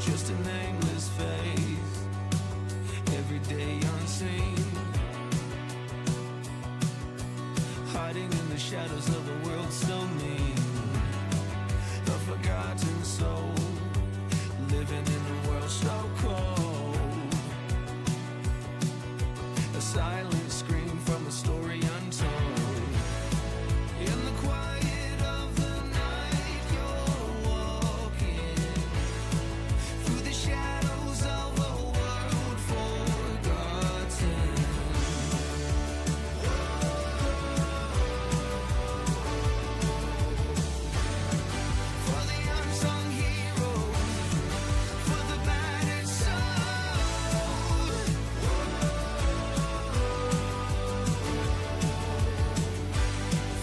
just a nameless face, every day unseen, hiding in the shadows of a world so mean, a forgotten soul, living in a world so cold, a silent scream from a story untold, in the quiet of the night you're walking, through the shadows of a world forgotten. For the unsung heroes, for the battered soul,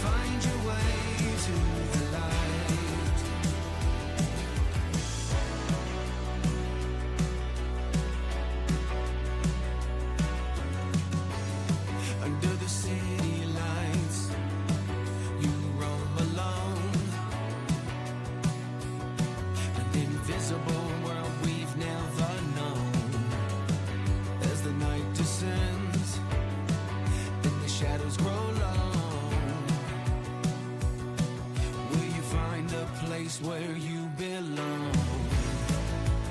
find your way to the light. Under the city lights, you roam alone, an invisible world we've never known. As the night descends and the shadows grow long, will you find a place where you belong?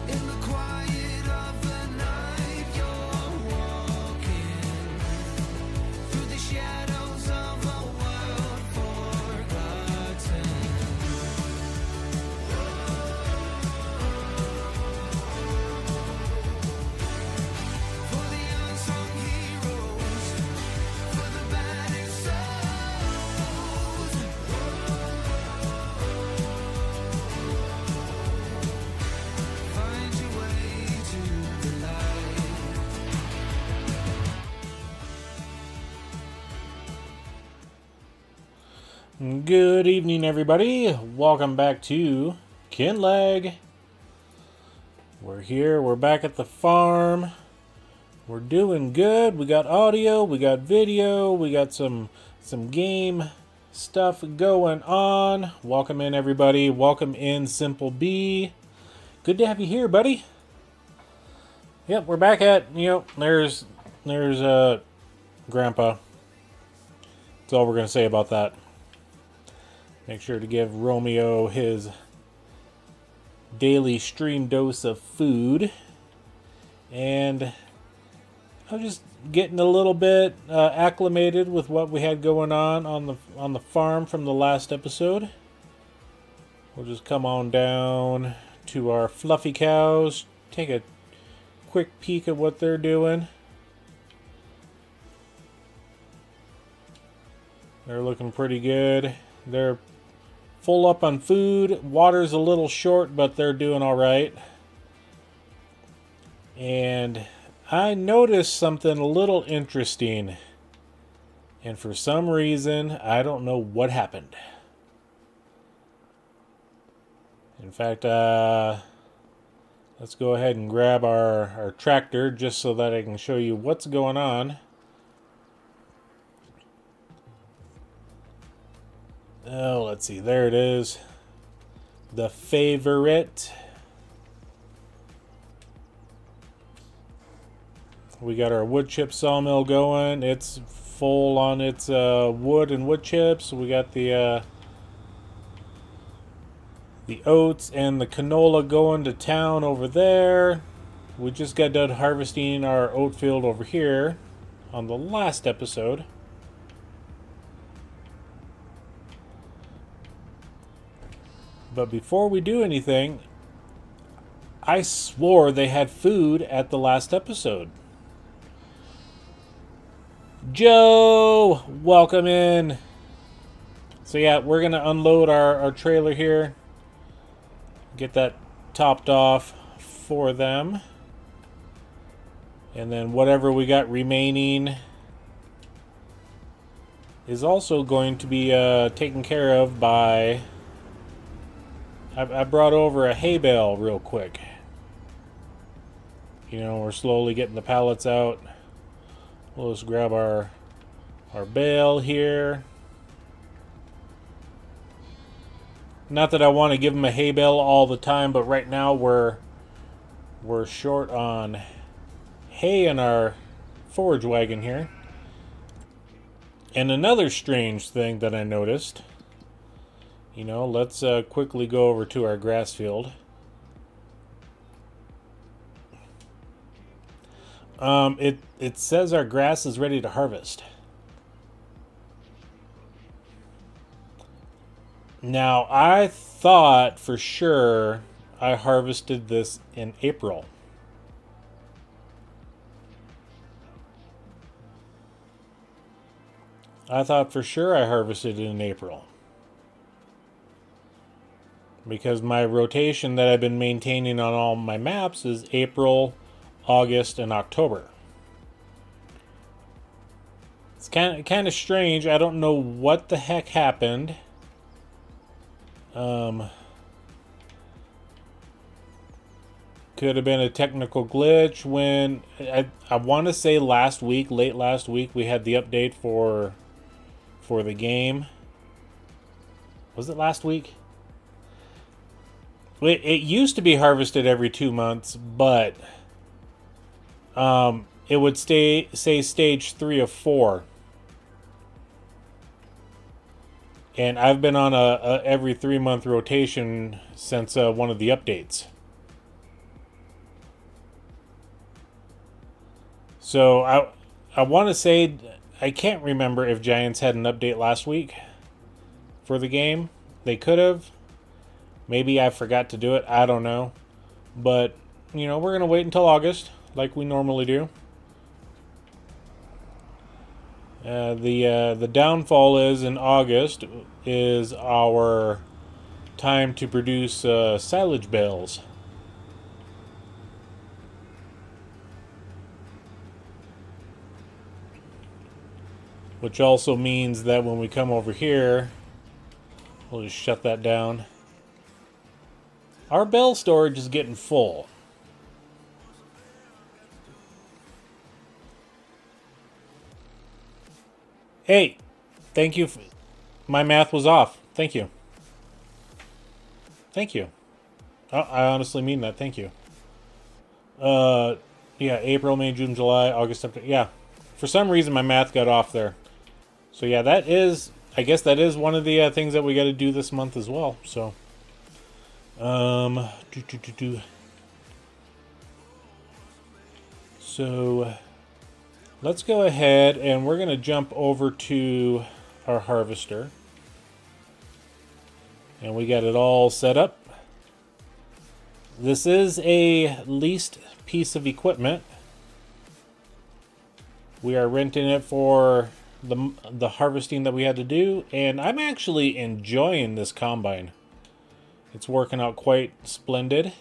In the quiet of the night you're walking, through the shadows of a world forgotten. For the unsung heroes, for the battered souls, find your way to the light. Good evening, everybody. Welcome back to Kinlaig. We're here. We're back at the farm. We're doing good. We got audio. We got video. We got some game stuff going on. Welcome in, everybody. Welcome in, Simple B. Good to have you here, buddy. Yep, we're back at, there's Grandpa. That's all we're going to say about that. Make sure to give Romeo his daily stream dose of food. And I'm just getting a little bit acclimated with what we had going on the farm from the last episode. We'll just come on down to our fluffy cows, take a quick peek at what they're doing. They're looking pretty good. They're full up on food. Water's a little short, but they're doing all right. And I noticed something a little interesting. And for some reason, I don't know what happened. In fact, let's go ahead and grab our tractor just so that I can show you what's going on. Oh, let's see. There it is. The favorite. We got our wood chip sawmill going. It's full on its wood and wood chips. We got the oats and the canola going to town over there. We just got done harvesting our oat field over here on the last episode. But before we do anything, I swore they had food at the last episode. Joe, welcome in. So yeah, we're going to unload our trailer here. Get that topped off for them. And then whatever we got remaining is also going to be taken care of by... I brought over a hay bale real quick. We're slowly getting the pallets out. We'll just grab our bale here. Not that I want to give them a hay bale all the time, but right now we're we're short on hay in our forage wagon here. And another strange thing that I noticed, you know, let's quickly go over to our grass field. It says our grass is ready to harvest. Now, I thought for sure I harvested this in April. I thought for sure I harvested it in April. Because my rotation that I've been maintaining on all my maps is April, August, and October. It's kind of strange. I don't know what the heck happened. Could have been a technical glitch when I want to say last week, late last week, we had the update for the game. Was it last week? It used to be harvested every 2 months, but it would say stage 3 of 4. And I've been on a every 3-month rotation since one of the updates. So I want to say, I can't remember if Giants had an update last week for the game. They could have. Maybe I forgot to do it. I don't know. But, you know, we're going to wait until August like we normally do. The downfall is in August is our time to produce silage bales. Which also means that when we come over here, we'll just shut that down. Our bale storage is getting full. Hey, thank you. My math was off. Thank you. Thank you. I honestly mean that. Thank you. Yeah, April, May, June, July, August, September. Yeah, for some reason my math got off there. So yeah, that is, I guess that is one of the things that we got to do this month as well. So, So, let's go ahead and we're going to jump over to our harvester. And we got it all set up. This is a leased piece of equipment. We are renting it for the harvesting that we had to do, and I'm actually enjoying this combine. It's working out quite splendid.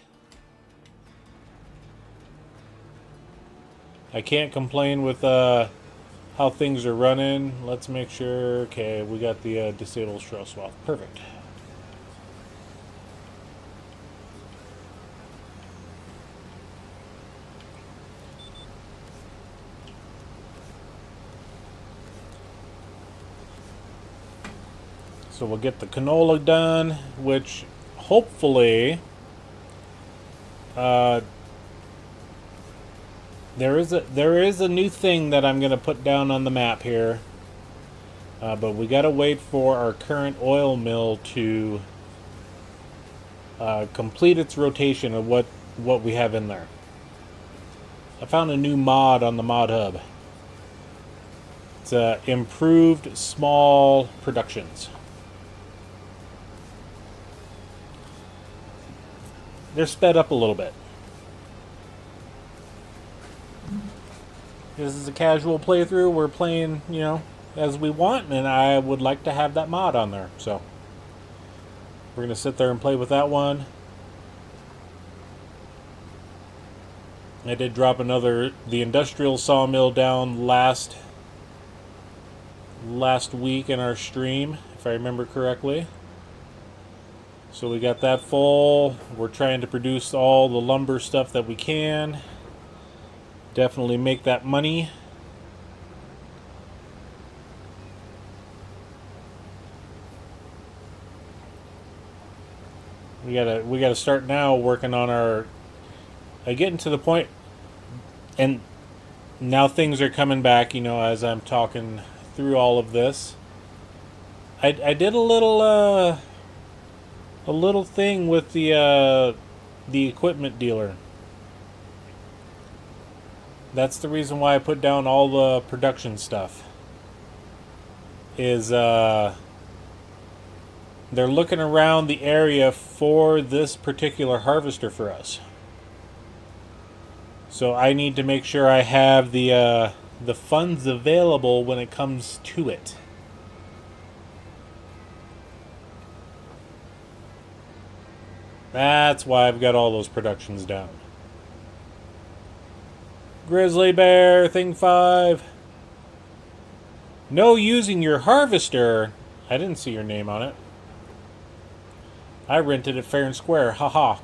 I can't complain with how things are running. Let's make sure. Okay, we got the disabled straw swath. Perfect. So we'll get the canola done, which hopefully there is a new thing that I'm going to put down on the map here, but we got to wait for our current oil mill to complete its rotation of what we have in there. I found a new mod on the mod hub. It's improved small productions. They're sped up a little bit. This is a casual playthrough. We're playing, you know, as we want, and I would like to have that mod on there. So we're going to sit there and play with that one. I did drop the industrial sawmill down last week in our stream, if I remember correctly. So we got that full. We're trying to produce all the lumber stuff that we can. Definitely make that money. We gotta start now working on our getting to the point, and now things are coming back, you know, as I'm talking through all of this. I did a little thing with the equipment dealer. That's the reason why I put down all the production stuff. Is they're looking around the area for this particular harvester for us. So I need to make sure I have the funds available when it comes to it. That's why I've got all those productions down. Grizzly Bear, Thing 5. No using your harvester. I didn't see your name on it. I rented it fair and square. Haha.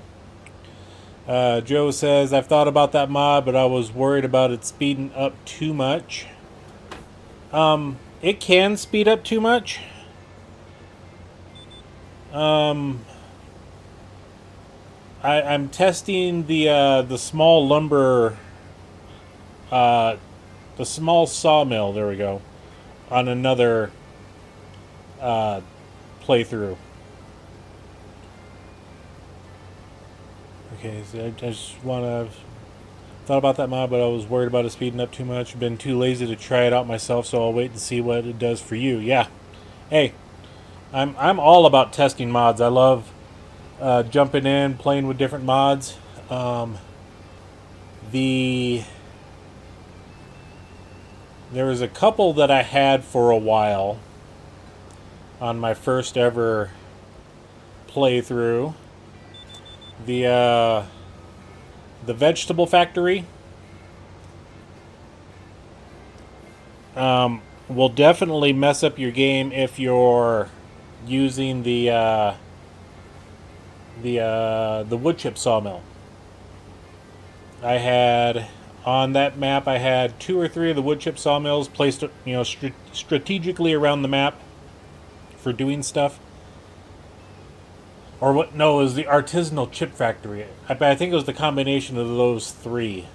Joe says, I've thought about that mod, but I was worried about it speeding up too much. It can speed up too much. I'm testing the small lumber, the small sawmill. There we go, on another playthrough. Okay, so I just thought about that mod, but I was worried about it speeding up too much. Been too lazy to try it out myself, so I'll wait and see what it does for you. Yeah, hey, I'm all about testing mods. I love jumping in, playing with different mods. There was a couple that I had for a while on my first ever playthrough. The vegetable factory will definitely mess up your game if you're using the wood chip sawmill. I had on that map, I had 2 or 3 of the wood chip sawmills placed, you know, strategically around the map for doing stuff. Or what? No, it was the artisanal chip factory. I think it was the combination of those 3,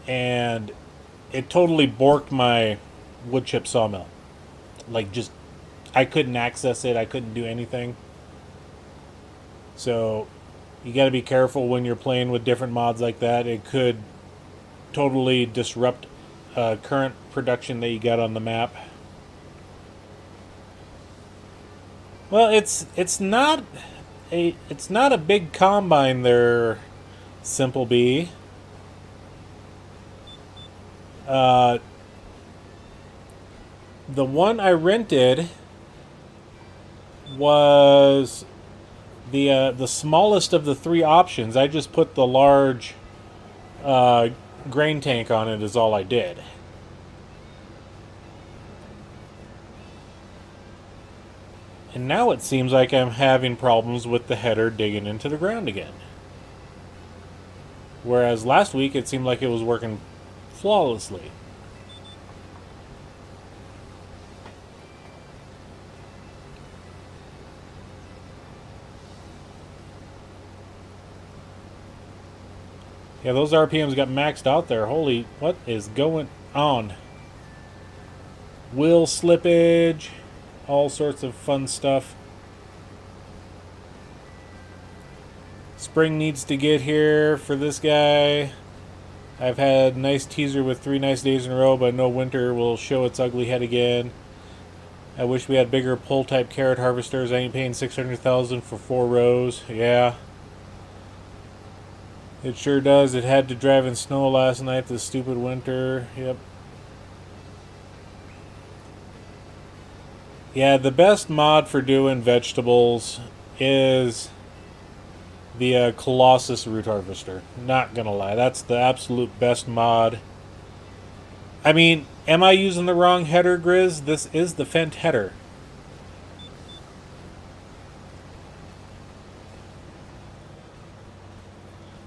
and it totally borked my wood chip sawmill. Like, just I couldn't access it. I couldn't do anything. So you got to be careful when you're playing with different mods like that. It could totally disrupt current production that you got on the map. Well, it's not a big combine there, Simple B. The one I rented was the smallest of the 3 options. I just put the large grain tank on it is all I did. And now it seems like I'm having problems with the header digging into the ground again. Whereas last week it seemed like it was working flawlessly. Yeah, those RPMs got maxed out there. Holy, what is going on? Wheel slippage. All sorts of fun stuff. Spring needs to get here for this guy. I've had nice teaser with 3 nice days in a row, but no winter will show its ugly head again. I wish we had bigger pull type carrot harvesters. I ain't paying $600,000 for 4 rows. Yeah. It sure does. It had to drive in snow last night this stupid winter. Yep. Yeah, the best mod for doing vegetables is the Colossus root harvester. Not gonna lie, that's the absolute best mod. I mean, am I using the wrong header, Grizz? This is the Fendt header.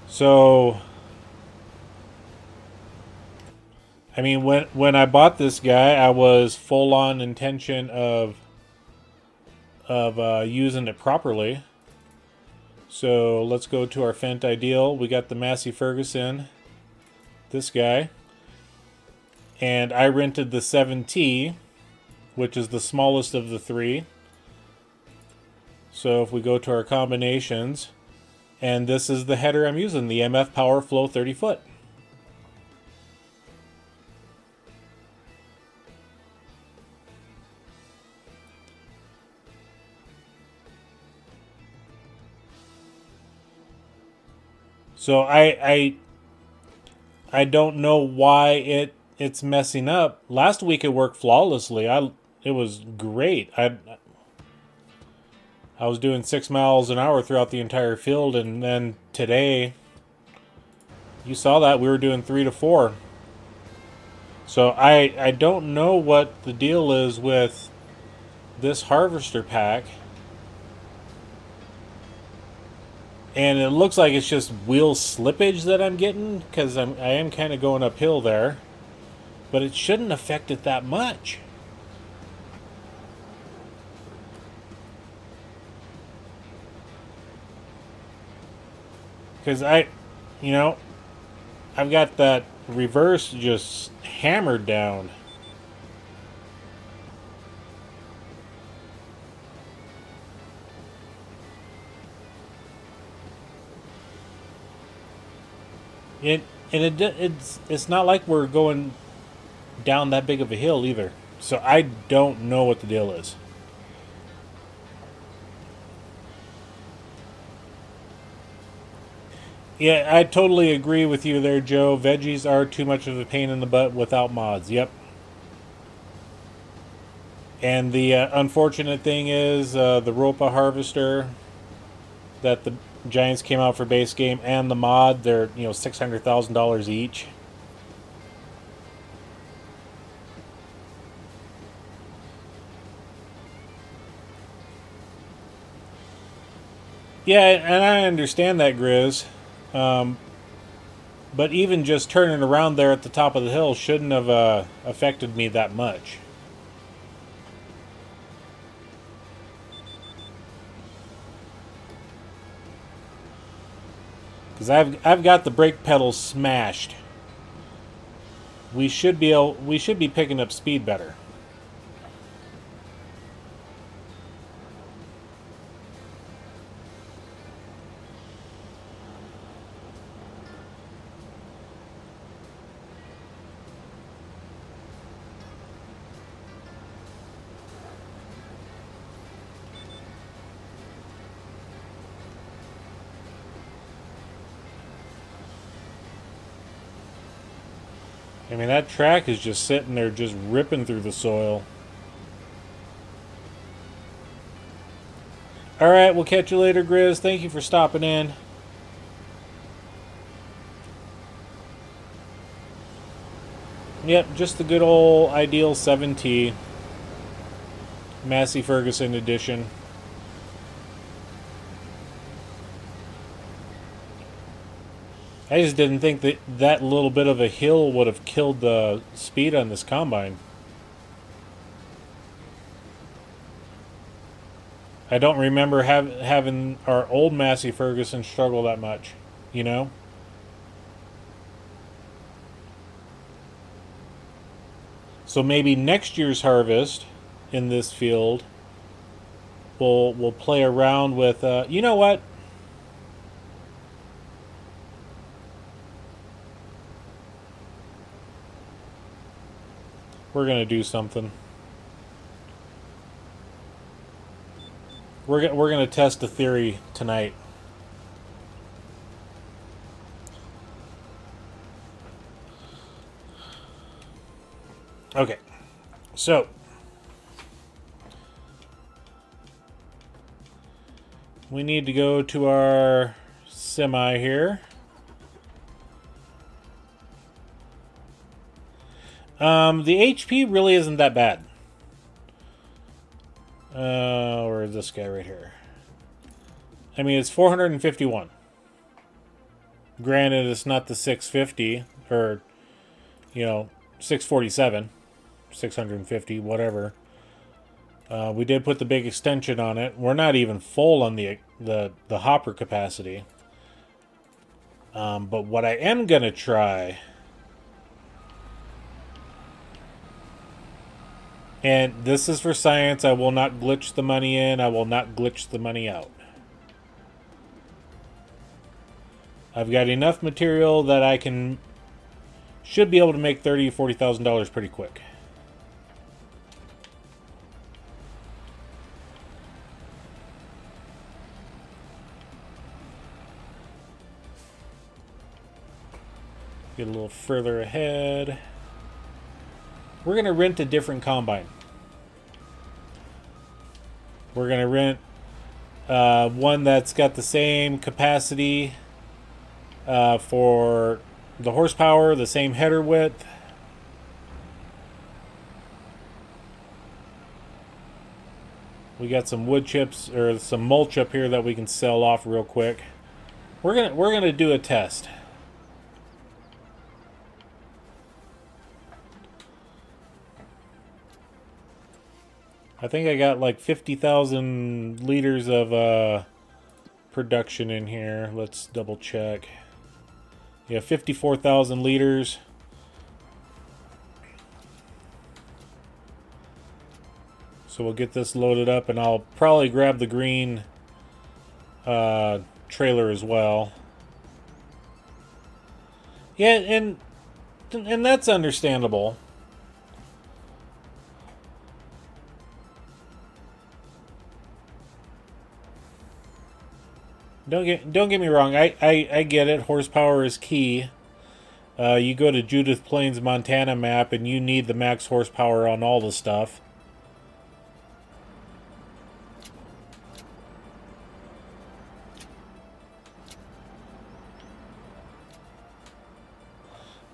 So, I mean, when I bought this guy, I was full on intention of using it properly. So let's go to our Fendt Ideal. We got the Massey Ferguson, this guy. And I rented the 7T, which is the smallest of the three. So if we go to our combinations, and this is the header I'm using, the MF Power Flow 30 foot. So I don't know why it's messing up. Last week it worked flawlessly. It was great. I was doing 6 miles an hour throughout the entire field, and then today, you saw that we were doing 3 to 4. So I don't know what the deal is with this harvester pack. And it looks like it's just wheel slippage that I'm getting, because I am kind of going uphill there. But it shouldn't affect it that much. Because I've got that reverse just hammered down. It's not like we're going down that big of a hill either. So I don't know what the deal is. Yeah, I totally agree with you there, Joe. Veggies are too much of a pain in the butt without mods. Yep. And the unfortunate thing is the Ropa harvester that the Giants came out for base game and the mod, they're $600,000 each. Yeah, and I understand that, Grizz. But even just turning around there at the top of the hill shouldn't have affected me that much. Because I've got the brake pedals smashed. We should be picking up speed better. I mean, that track is just sitting there just ripping through the soil. Alright, we'll catch you later, Grizz. Thank you for stopping in. Yep, just the good old Ideal 7T. Massey Ferguson edition. I just didn't think that little bit of a hill would have killed the speed on this combine. I don't remember having our old Massey Ferguson struggle that much, So maybe next year's harvest in this field, we'll play around with, you know what? We're going to do something. We're going to test a theory tonight. Okay. So, we need to go to our semi here. The HP really isn't that bad. Where is this guy right here? I mean, it's 451. Granted, it's not the 650 or, 647, 650, whatever. We did put the big extension on it. We're not even full on the hopper capacity. But what I am going to try... And this is for science. I will not glitch the money in. I will not glitch the money out. I've got enough material that I should be able to make $30,000 to $40,000 pretty quick. Get a little further ahead. We're going to rent a different combine. We're going to rent one that's got the same capacity for the horsepower, the same header width. We got some wood chips or some mulch up here that we can sell off real quick. We're gonna do a test. I think I got like 50,000 liters of production in here. Let's double check. Yeah, 54,000 liters. So we'll get this loaded up, and I'll probably grab the green trailer as well. Yeah, and that's understandable. Don't get me wrong. I get it. Horsepower is key. You go to Judith Plains, Montana map, and you need the max horsepower on all the stuff.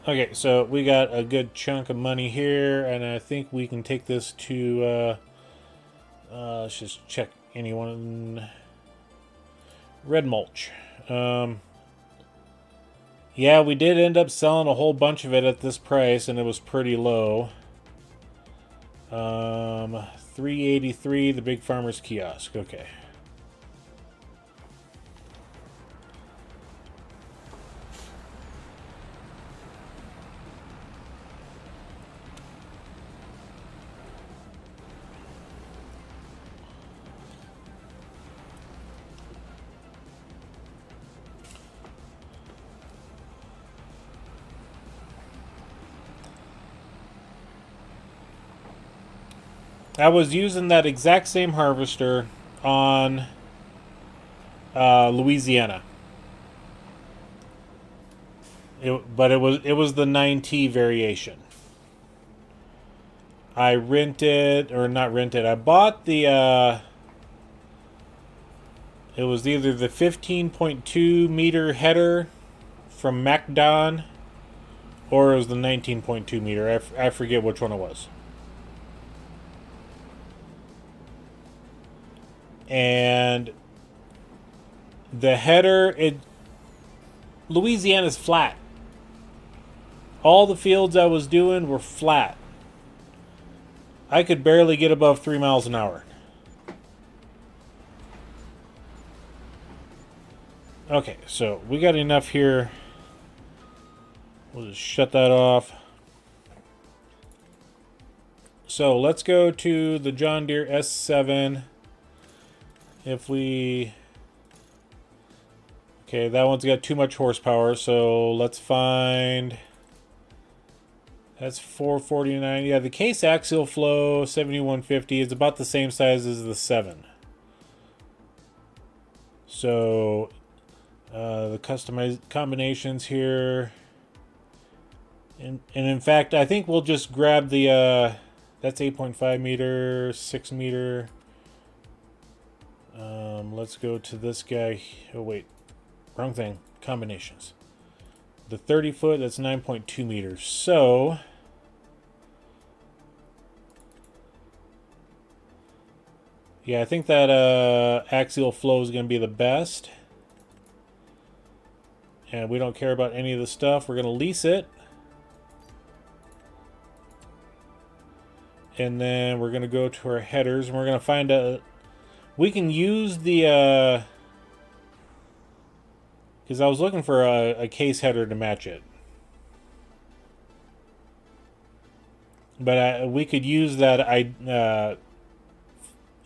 Okay, so we got a good chunk of money here, and I think we can take this to... let's just check anyone... Red mulch. Yeah, we did end up selling a whole bunch of it at this price, and it was pretty low. 383, the Big Farmer's Kiosk. Okay. I was using that exact same harvester on Louisiana. But it was the 9T variation. I rented, or not rented, I bought the it was either the 15.2 meter header from MacDon, or it was the 19.2 meter. I forget which one it was. And the header, Louisiana's flat. All the fields I was doing were flat. I could barely get above 3 miles an hour. Okay, so we got enough here. We'll just shut that off. So let's go to the John Deere S7. If we... Okay, that one's got too much horsepower, so let's find... That's 449. Yeah, the case axial flow 7150 is about the same size as the 7. So the customized combinations here, and in fact, I think we'll just grab the that's 8.5 meter, 6 meter. Let's go to this guy. Oh wait, wrong thing. Combinations. The 30 foot, that's 9.2 meters. So yeah, I think that axial flow is going to be the best. And we don't care about any of the stuff. We're going to lease it. And then we're going to go to our headers, and we're going to find a... We can use the... Because I was looking for a case header to match it. But we could use that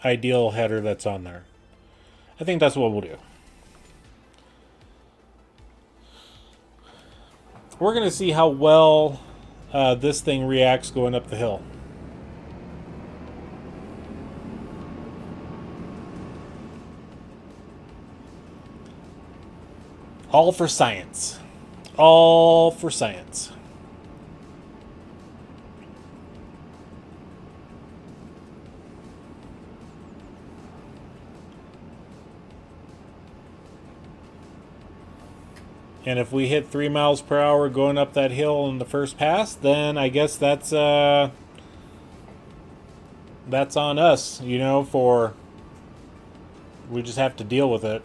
ideal header that's on there. I think that's what we'll do. We're going to see how well this thing reacts going up the hill. All for science. All for science. And if we hit 3 miles per hour going up that hill in the first pass, then I guess that's on us, you know, we just have to deal with it.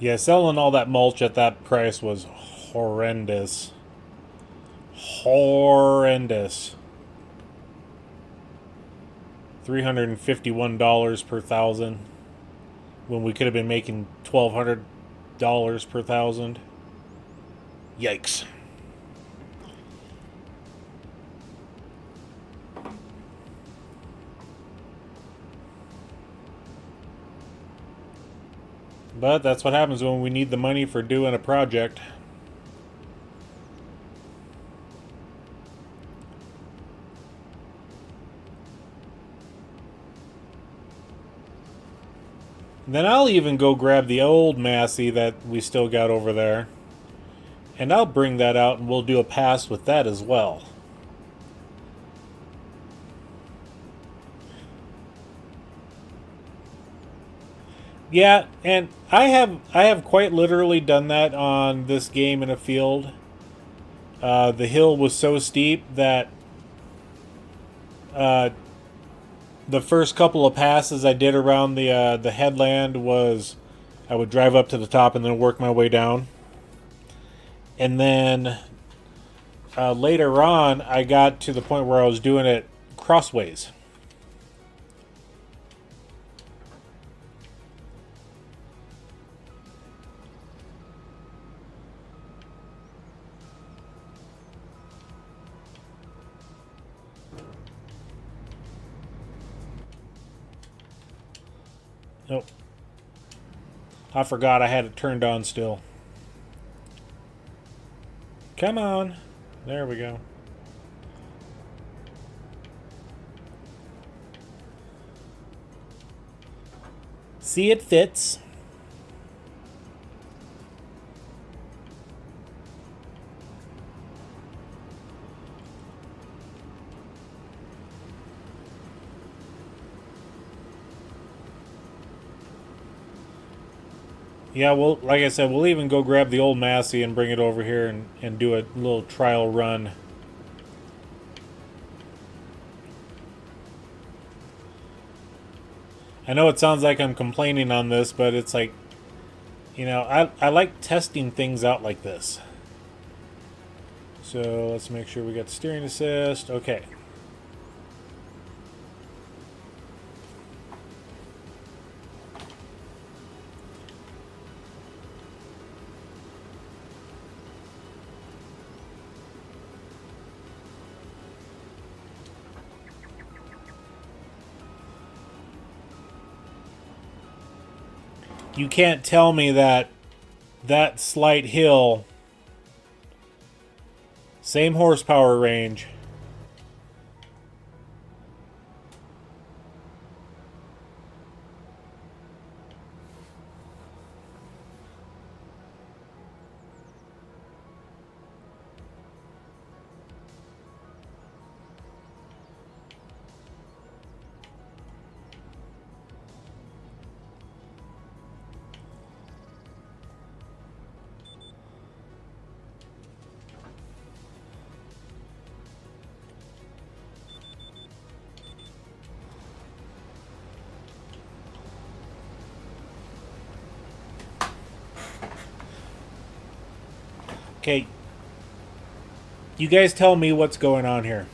Yeah, selling all that mulch at that price was horrendous. Horrendous. $351 per thousand, when we could have been making $1,200 per thousand. Yikes. But that's what happens when we need the money for doing a project. Then I'll even go grab the old Massey that we still got over there. And I'll bring that out and we'll do a pass with that as well. Yeah, and I have quite literally done that on this game in a field. The hill was so steep that the first couple of passes I did around the headland was I would drive up to the top and then work my way down. And then later on, I got to the point where I was doing it crossways. Nope. I forgot I had it turned on still. Come on. There we go. See, it fits. Yeah, well, like I said, we'll even go grab the old Massey and bring it over here and do a little trial run. I know it sounds like I'm complaining on this, but it's like, you know, I like testing things out like this. So let's make sure we got the steering assist. Okay. You can't tell me that that slight hill, same horsepower range, Okay. You guys tell me what's going on here.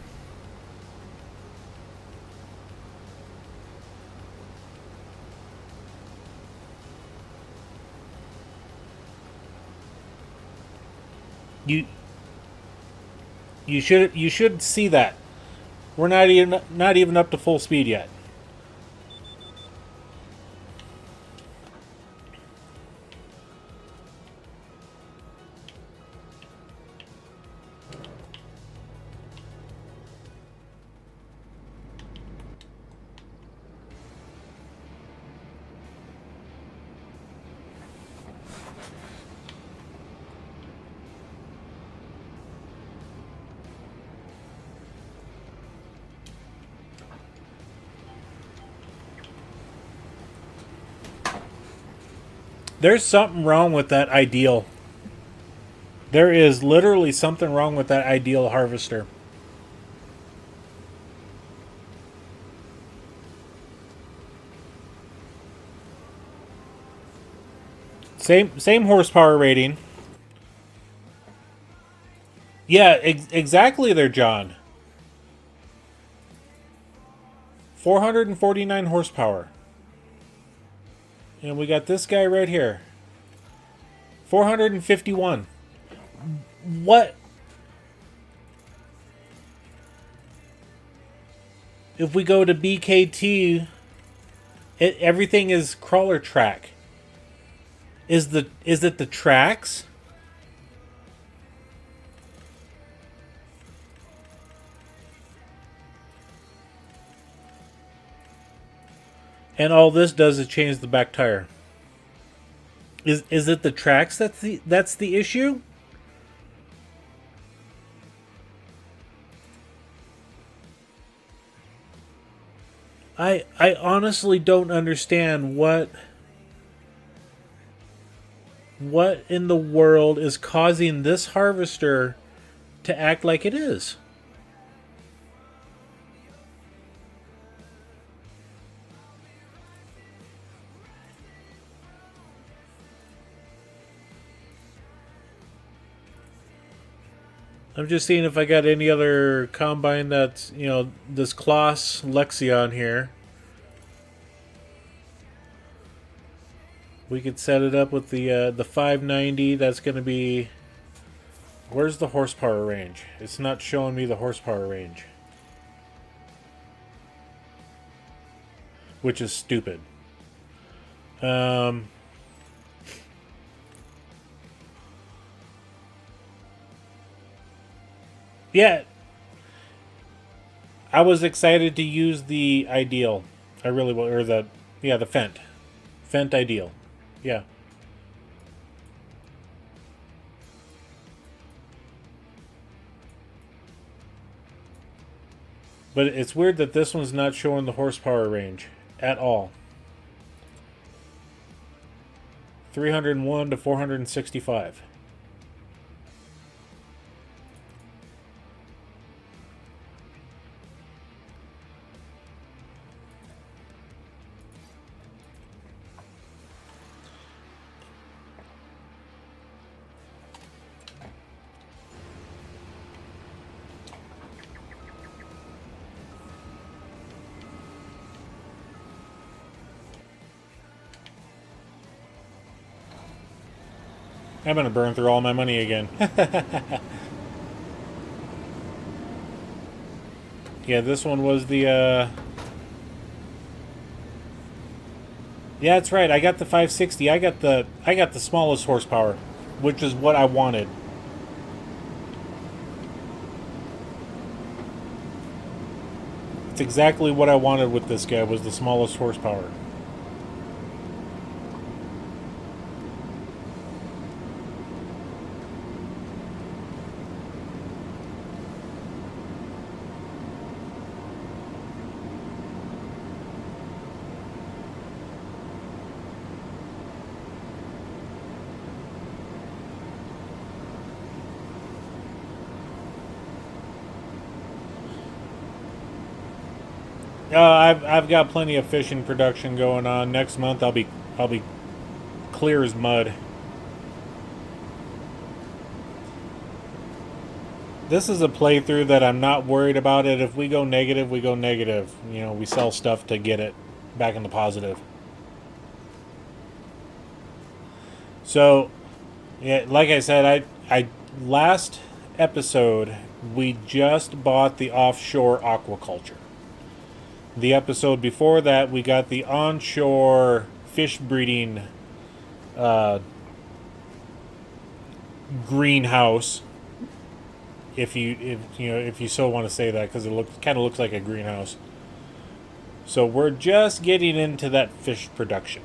You should see that. We're not even up to full speed yet. There's something wrong with that ideal. There is literally something wrong with that ideal harvester. Same horsepower rating. Yeah, exactly there, John. 449 horsepower. And we got this guy right here. 451. What? If we go to BKT, everything is crawler track. Is it the tracks? And all this does is change the back tire. Is it the tracks that's the issue? I honestly don't understand what in the world is causing this harvester to act like it is. I'm just seeing if I got any other combine that's, you know, this Kloss Lexion here. We could set it up with the 590. That's going to be... Where's the horsepower range? It's not showing me the horsepower range. Which is stupid. Yeah. I was excited to use the Ideal. I really will. Or the Fendt. Fendt Ideal. Yeah. But it's weird that this one's not showing the horsepower range at all. 301 to 465. I'm gonna burn through all my money again. Yeah, this one was the yeah, that's right. I got the 560. I got the smallest horsepower, which is what I wanted. It's exactly what I wanted with this guy, was the smallest horsepower. I've got plenty of fishing production going on. Next month I'll be clear as mud. this is a playthrough that I'm not worried about it. If we go negative, we go negative. You know, we sell stuff to get it back in the positive. So, yeah, like I said, I last episode we just bought the offshore aquaculture. The episode before that, we got the onshore fish breeding greenhouse. If you so want to say that, because it kind of looks like a greenhouse. So we're just getting into that fish production.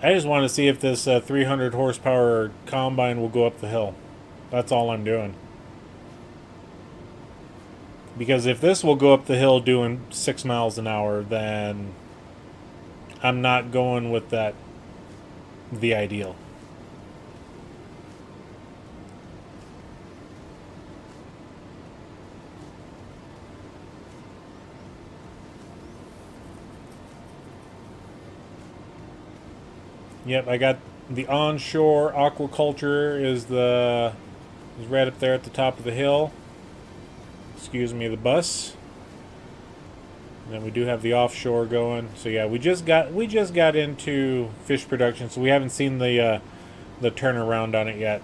I just want to see if this 300 horsepower combine will go up the hill. That's all I'm doing. Because if this will go up the hill doing 6 miles an hour, then I'm not going with the ideal. Yep, I got the onshore aquaculture is right up there at the top of the hill. Excuse me, the bus. And then we do have the offshore going. So yeah, we just got into fish production, so we haven't seen the turnaround on it yet.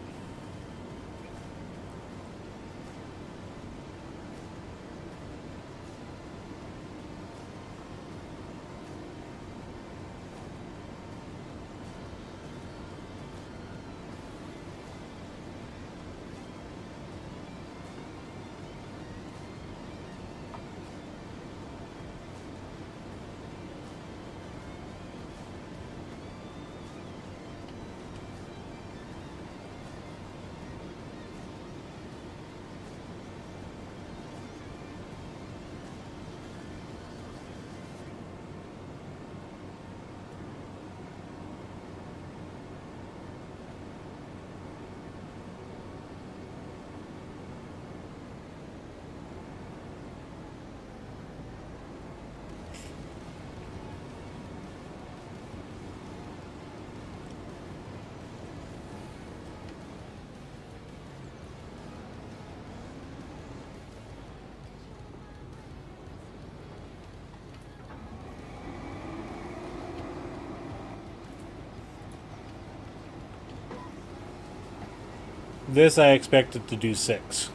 This I expected to do 6.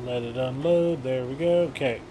Let it unload. There we go. Okay.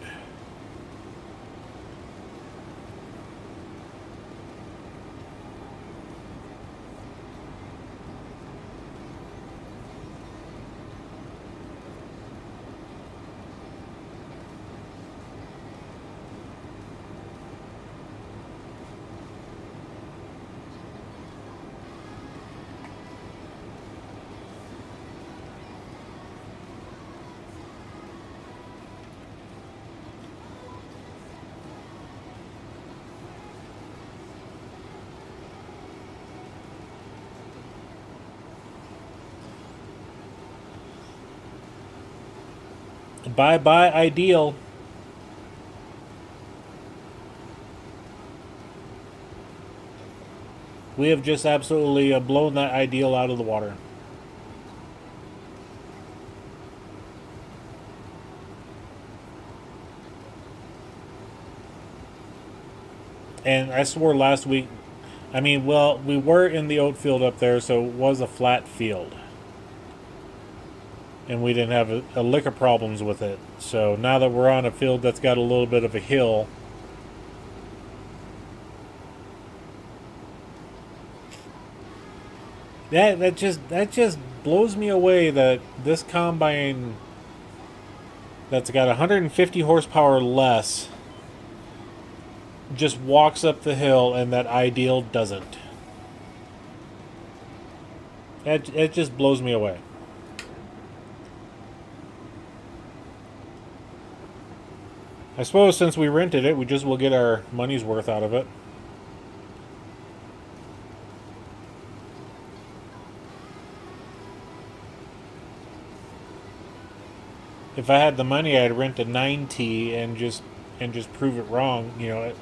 Bye-bye, ideal. We have just absolutely blown that ideal out of the water. And I swore last week, I mean, well, we were in the oat field up there, so it was a flat field. And we didn't have a lick of problems with it. So now that we're on a field that's got a little bit of a hill, that just blows me away that this combine that's got 150 horsepower less just walks up the hill and that ideal doesn't. It just blows me away. I suppose since we rented it, we just will get our money's worth out of it. if I had the money, I'd rent a 9T and just prove it wrong. You know,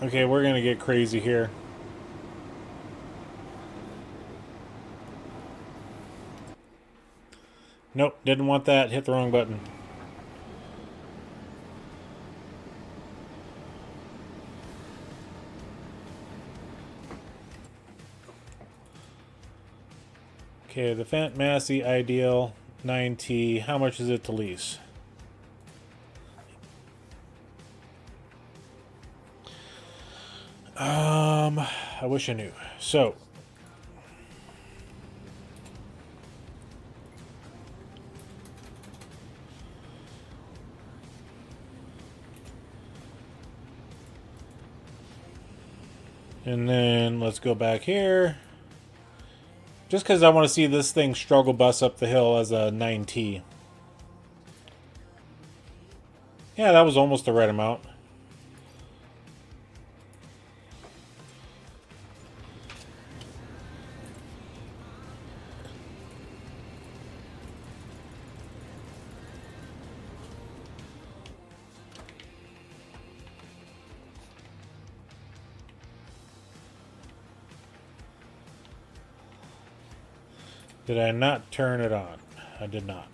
okay, we're gonna get crazy here. Nope, didn't want that. Hit the wrong button. Okay, the Fant Massey Ideal 9T. How much is it to lease? I wish I knew. So, and then let's go back here. Just because I want to see this thing struggle bus up the hill as a 9T. Yeah, that was almost the right amount. Did I not turn it on? I did not.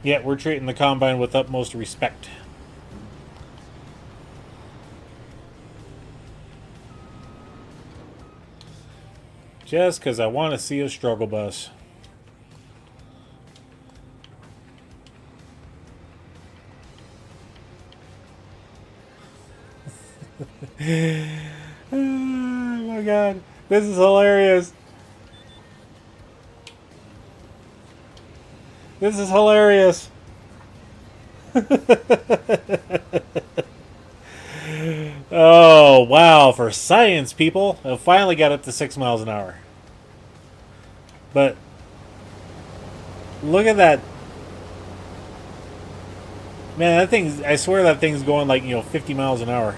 Yeah, we're treating the Combine with utmost respect. Just because I want to see a struggle bus. Oh my god. This is hilarious. This is hilarious. Oh, wow. For science, people. I finally got up to 6 miles an hour. But look at that. Man, that thing's, I swear that thing's going like, 50 miles an hour.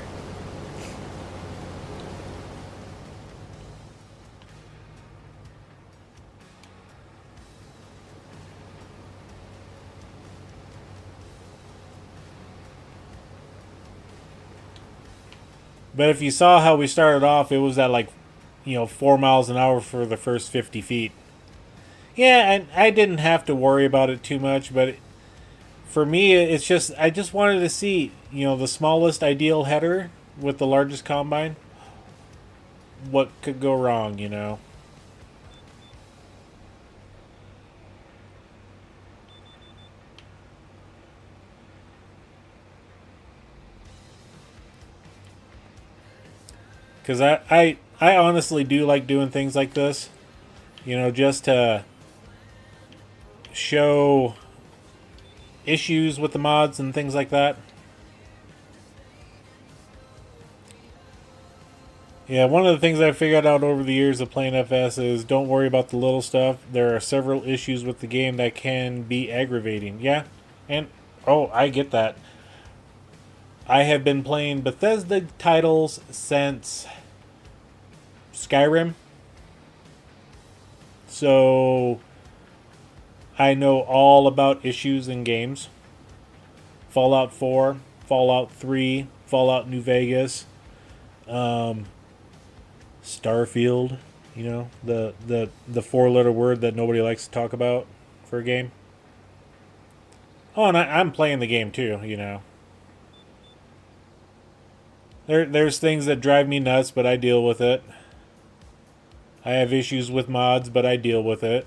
But if you saw how we started off, it was at like, 4 miles an hour for the first 50 feet. Yeah, and I didn't have to worry about it too much, but for me, it's just, I just wanted to see, the smallest ideal header with the largest combine. What could go wrong, Because I honestly do like doing things like this. Just to show issues with the mods and things like that. Yeah, one of the things I've figured out over the years of playing FS is don't worry about the little stuff. There are several issues with the game that can be aggravating. Yeah, and oh, I get that. I have been playing Bethesda titles since Skyrim. So I know all about issues in games. Fallout 4, Fallout 3, Fallout New Vegas, Starfield, the four-letter word that nobody likes to talk about for a game. Oh, and I'm playing the game too, you know. There's things that drive me nuts, but I deal with it. I have issues with mods, but I deal with it.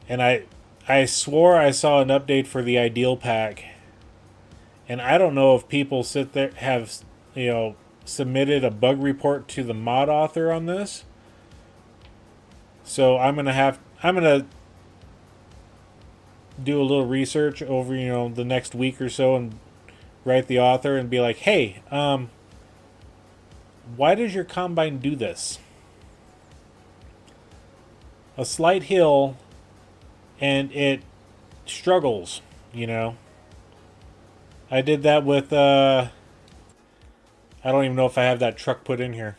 And I swore I saw an update for the Ideal Pack. And I don't know if people sit there have, you know, submitted a bug report to the mod author on this. So I'm gonna do a little research over, you know, the next week or so and write the author and be like, hey, why does your combine do this? A slight hill and it struggles, you know. I did that with I don't even know if I have that truck put in here.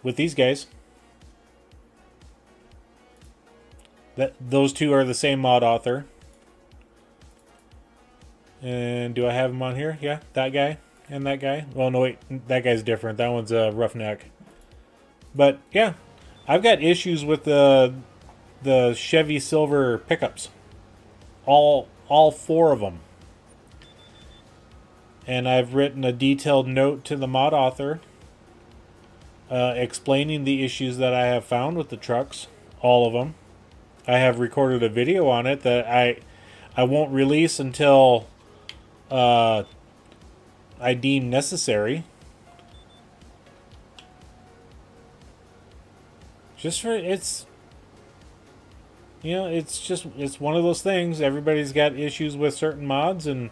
With these guys. Those two are the same mod author. And do I have them on here? Yeah, that guy and that guy. Well, no, wait, that guy's different. That one's a roughneck. But yeah, I've got issues with the Chevy Silver pickups. All four of them. And I've written a detailed note to the mod author explaining the issues that I have found with the trucks, all of them. I have recorded a video on it that I won't release until I deem necessary. Just for it's, you know, it's one of those things. Everybody's got issues with certain mods, and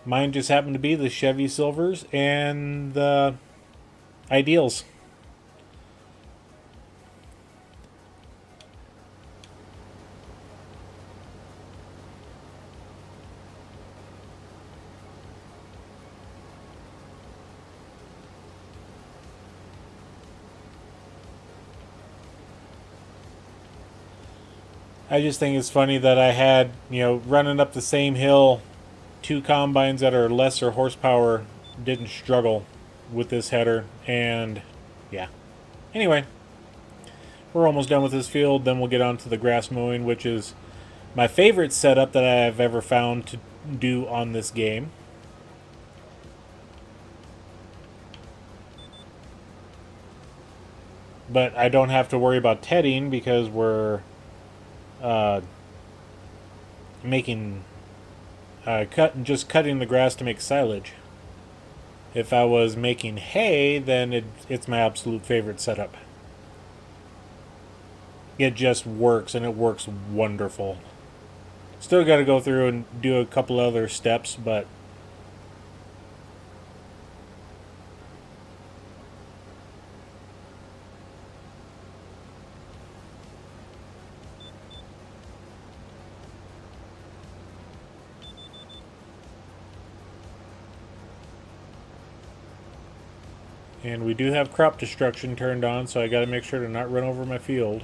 mine just happened to be the Chevy Silvers and the Ideals. I just think it's funny that I had, you know, running up the same hill, two combines that are lesser horsepower didn't struggle with this header, and yeah. Anyway, we're almost done with this field, then we'll get on to the grass mowing, which is my favorite setup that I've ever found to do on this game. But I don't have to worry about tedding because we're making just cutting the grass to make silage. If I was making hay, then it's my absolute favorite setup. It just works, and it works wonderful. Still got to go through and do a couple other steps, but and we do have crop destruction turned on, so I got to make sure to not run over my field.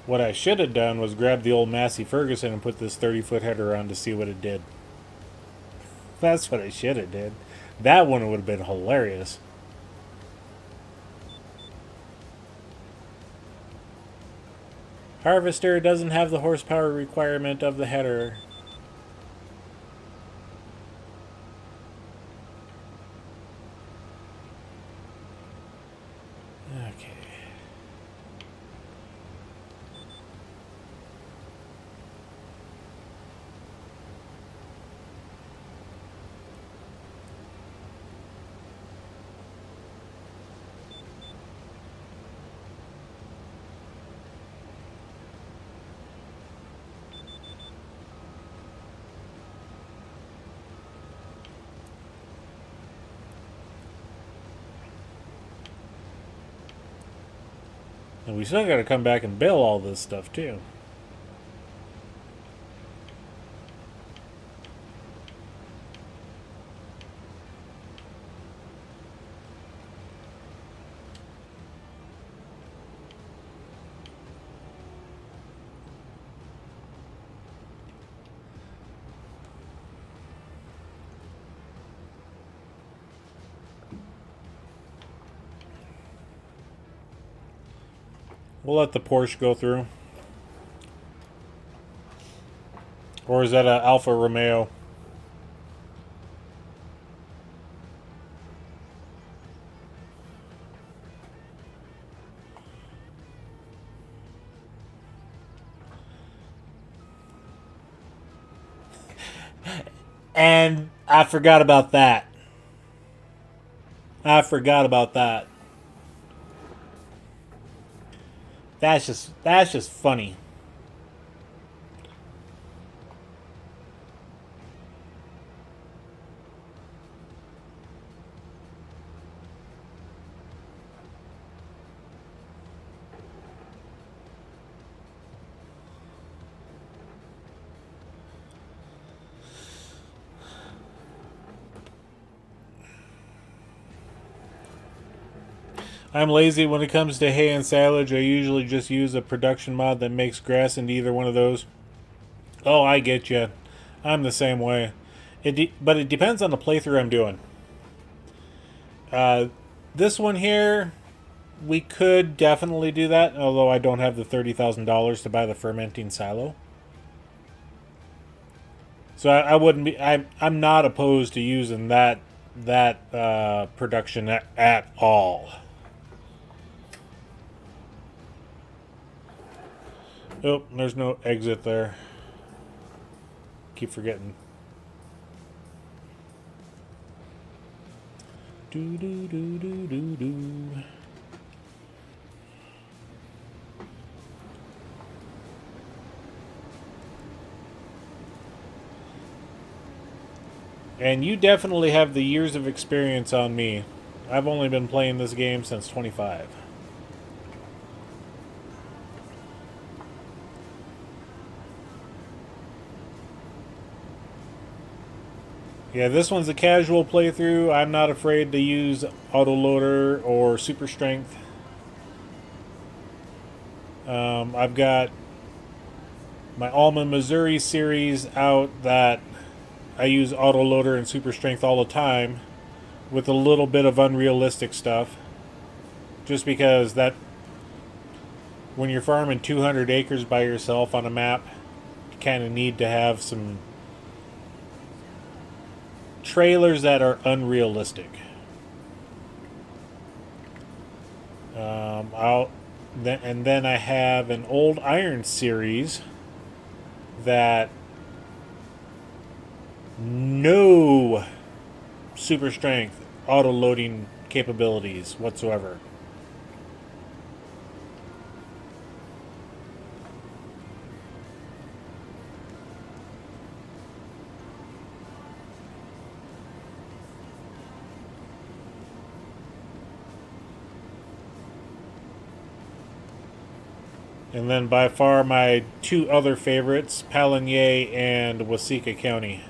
What I should have done was grab the old Massey Ferguson and put this 30-foot header on to see what it did. That's what I should have did. That one would have been hilarious. Harvester doesn't have the horsepower requirement of the header. Okay. And we still got to come back and bale all this stuff too. We'll let the Porsche go through. Or is that an Alfa Romeo? And I forgot about that. I forgot about that. That's just funny. I'm lazy when it comes to hay and silage. I usually just use a production mod that makes grass into either one of those. Oh, I get you. I'm the same way. But it depends on the playthrough I'm doing. This one here, we could definitely do that, although I don't have the $30,000 to buy the fermenting silo. So I wouldn't be. I'm not opposed to using that production at all. Oh, there's no exit there. Keep forgetting. Do do do do do do. And you definitely have the years of experience on me. I've only been playing this game since 25. Yeah, this one's a casual playthrough. I'm not afraid to use autoloader or super strength. I've got my Alma Missouri series out that I use autoloader and super strength all the time with a little bit of unrealistic stuff. Just because that when you're farming 200 acres by yourself on a map, you kind of need to have some trailers that are unrealistic. And then I have an old iron series that no super strength auto loading capabilities whatsoever. And then by far my two other favorites, Paligny and Waseca County.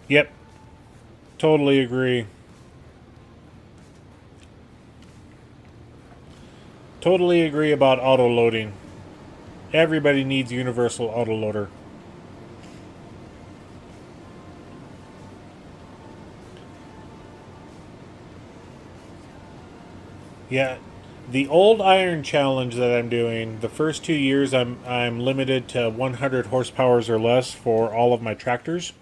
Yep. Totally agree. Totally agree about auto loading. Everybody needs universal autoloader. Yeah, the old iron challenge that I'm doing, the first 2 years I'm limited to 100 horsepowers or less for all of my tractors.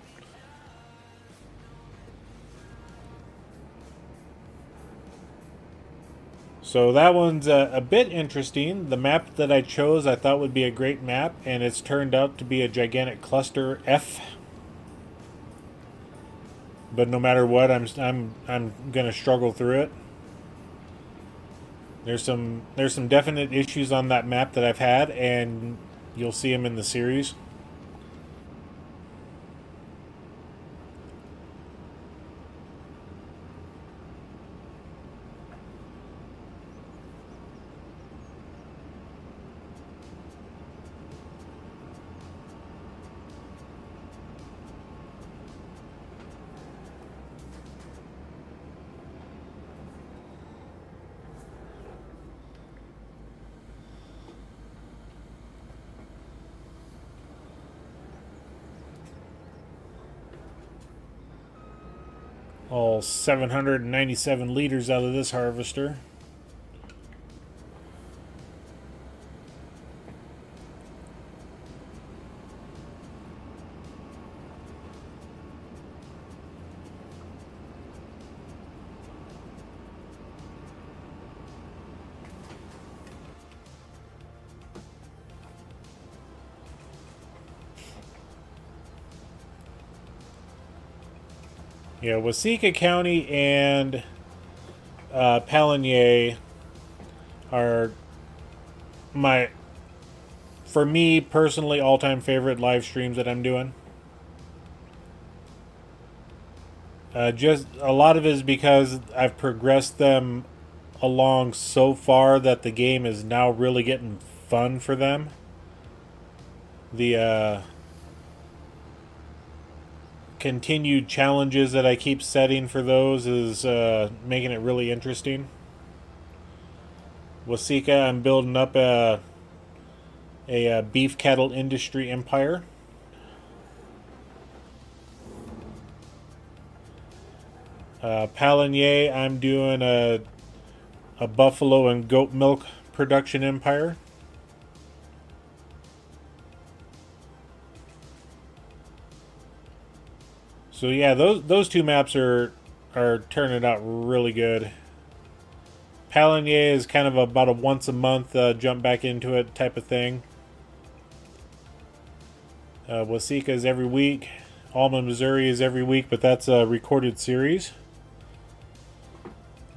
So that one's a bit interesting. The map that I chose I thought would be a great map, and it's turned out to be a gigantic cluster F. But no matter what, I'm gonna struggle through it. There's some definite issues on that map that I've had, and you'll see them in the series. all 797 liters out of this harvester. Yeah, Waseca County and Palanier are for me personally, all-time favorite live streams that I'm doing. Just a lot of it is because I've progressed them along so far that the game is now really getting fun for them. The continued challenges that I keep setting for those is making it really interesting. Waseca, I'm building up a beef cattle industry empire. Palanier, I'm doing a buffalo and goat milk production empire. So yeah, those two maps are turning out really good. Palanier is kind of about a once a month jump back into it type of thing. Waseca is every week. Alma, Missouri is every week, but that's a recorded series.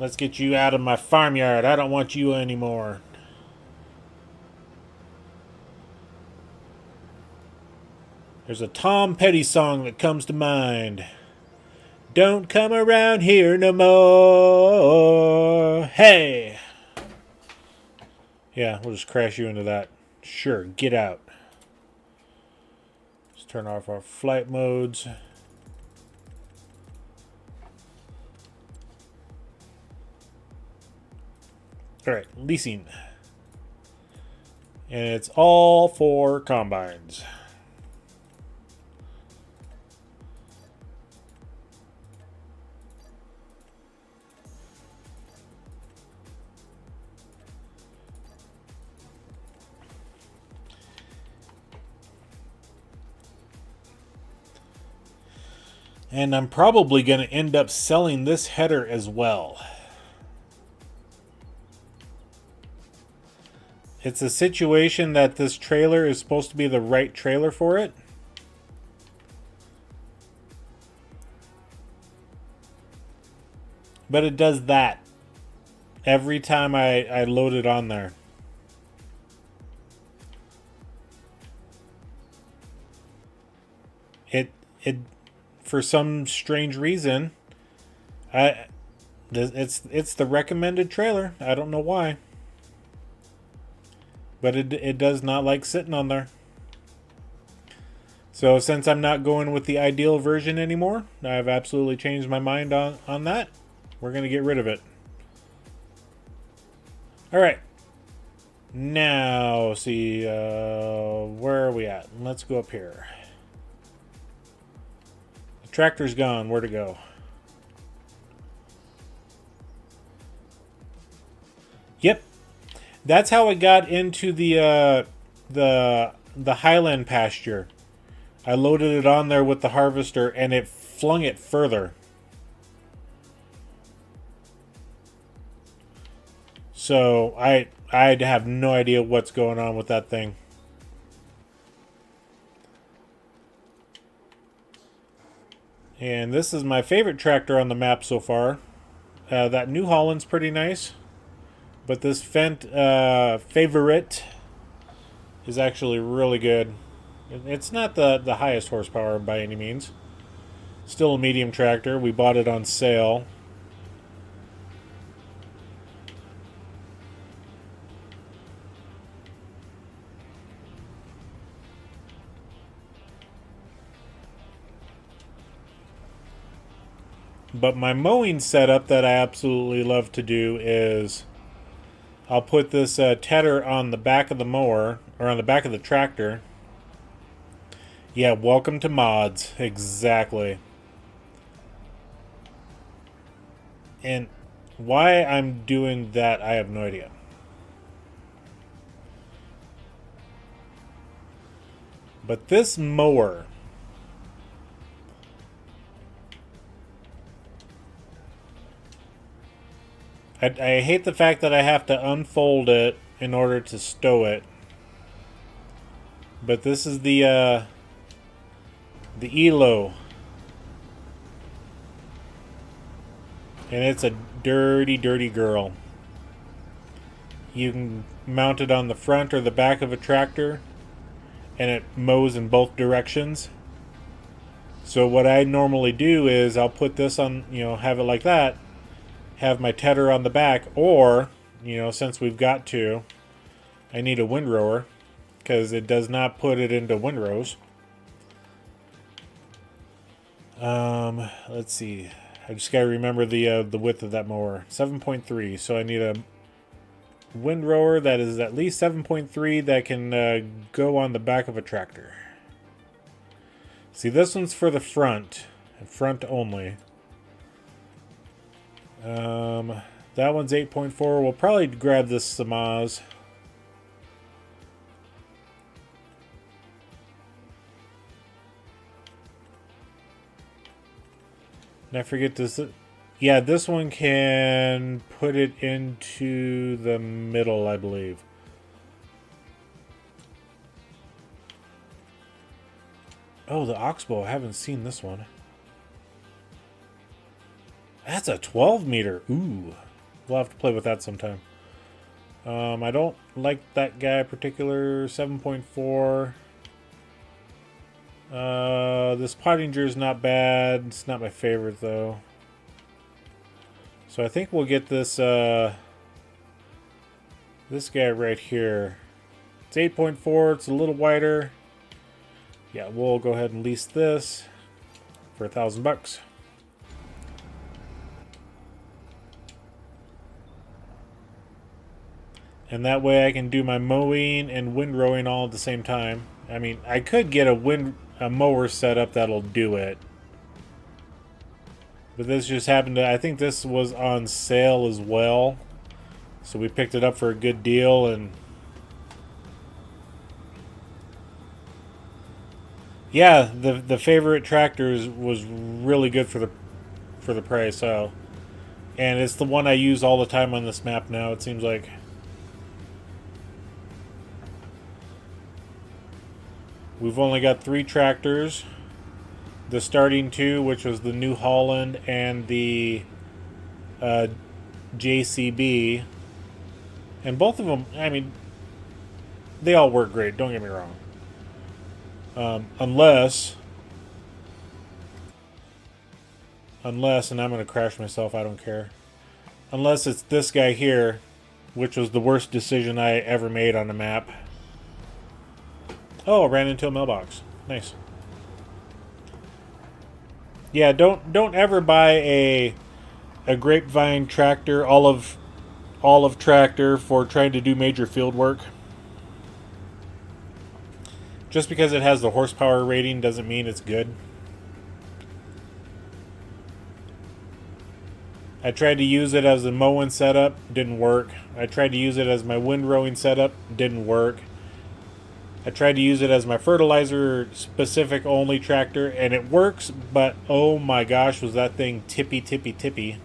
Let's get you out of my farmyard. I don't want you anymore. There's a Tom Petty song that comes to mind. Don't come around here no more. Hey! Yeah, we'll just crash you into that. Sure, get out. Let's turn off our flight modes. Alright, leasing. And it's all for combines. And I'm probably going to end up selling this header as well. It's a situation that this trailer is supposed to be the right trailer for it. But it does that every time I load it on there. It for some strange reason, it's the recommended trailer. I don't know why. But it does not like sitting on there. So since I'm not going with the ideal version anymore, I've absolutely changed my mind on that. We're going to get rid of it. Alright. Now, see, where are we at? Let's go up here. The tractor's gone. Where'd it go? Yep. That's how I got into the highland pasture. I loaded it on there with the harvester and it flung it further. So I have no idea what's going on with that thing. And this is my favorite tractor on the map so far. That New Holland's pretty nice. But this Fendt Favorite is actually really good. It's not the highest horsepower by any means. Still a medium tractor. We bought it on sale. But my mowing setup that I absolutely love to do is I'll put this tedder on the back of the mower, or on the back of the tractor. Yeah, welcome to mods. Exactly. And why I'm doing that, I have no idea. But this mower, I hate the fact that I have to unfold it in order to stow it. But this is the ELO. And it's a dirty, dirty girl. You can mount it on the front or the back of a tractor, and it mows in both directions. So what I normally do is I'll put this on, have it like that, have my tedder on the back, or, since we've got to, I need a windrower, because it does not put it into windrows. Let's see. I just gotta remember the width of that mower. 7.3. So I need a windrower that is at least 7.3 that can go on the back of a tractor. See, this one's for the front only. That one's 8.4. We'll probably grab this Samaz. And I forget this. Yeah, this one can put it into the middle, I believe. Oh, the Oxbow. I haven't seen this one. That's a 12 meter. Ooh. We'll have to play with that sometime. I don't like that guy particular. 7.4. This Pottinger is not bad. It's not my favorite though. So I think we'll get this this guy right here. It's 8.4. It's a little wider. Yeah, we'll go ahead and lease this for $1,000. And that way I can do my mowing and windrowing all at the same time. I mean, I could get a mower setup that'll do it. But this just happened to, I think this was on sale as well. So we picked it up for a good deal, and yeah, the favorite tractors was really good for the price. So, and it's the one I use all the time on this map now, it seems like. We've only got 3 tractors. The starting 2, which was the New Holland and the JCB. And both of them, I mean, they all work great, don't get me wrong. Unless, and I'm going to crash myself, I don't care. Unless it's this guy here, which was the worst decision I ever made on a map. Oh, ran into a mailbox. Nice. Yeah, don't ever buy a grapevine tractor, olive tractor for trying to do major field work. Just because it has the horsepower rating doesn't mean it's good. I tried to use it as a mowing setup, didn't work. I tried to use it as my windrowing setup, didn't work. I tried to use it as my fertilizer specific only tractor, and it works, but oh my gosh, was that thing tippy, tippy, tippy.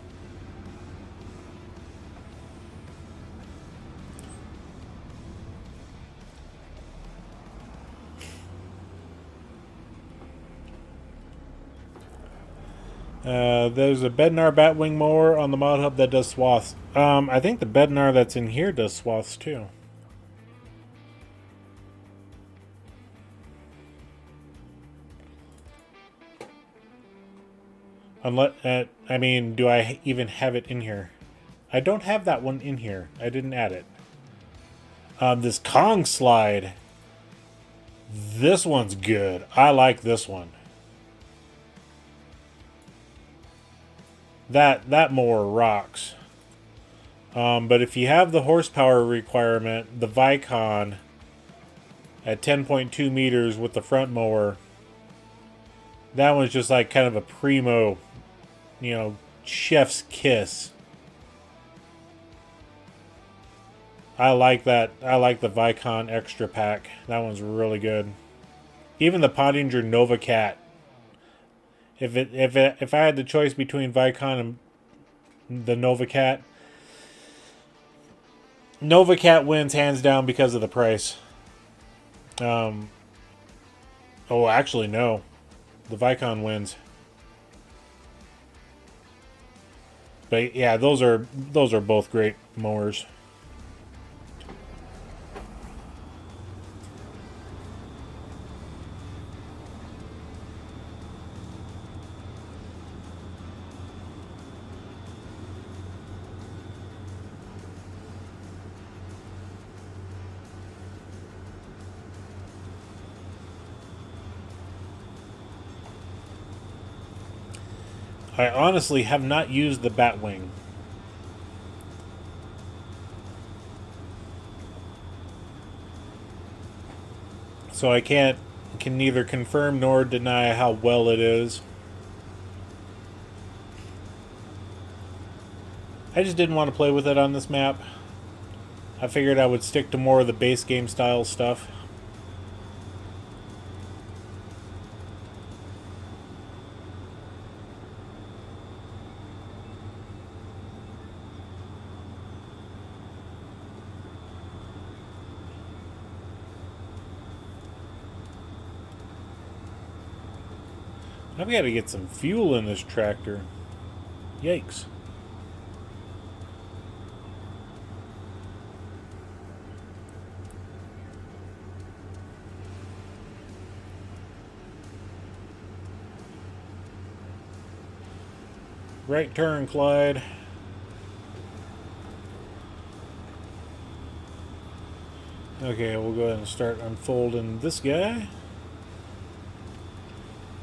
There's a Bednar Batwing mower on the mod hub that does swaths. I think the Bednar that's in here does swaths too. Unless, I mean, do I even have it in here? I don't have that one in here. I didn't add it. This Kong slide. This one's good. I like this one. That mower rocks. But if you have the horsepower requirement, the Vicon at 10.2 meters with the front mower, that one's just like kind of a primo, chef's kiss. I like that. I like the Vicon Extra Pack. That one's really good. Even the Pottinger Nova Cat. If I had the choice between Vicon and the Nova Cat, Nova Cat wins hands down because of the price. Oh, actually, no. The Vicon wins. But yeah, those are both great mowers. I honestly have not used the Batwing. So I can neither confirm nor deny how well it is. I just didn't want to play with it on this map. I figured I would stick to more of the base game style stuff. I've got to get some fuel in this tractor. Yikes. Right turn, Clyde. Okay, we'll go ahead and start unfolding this guy.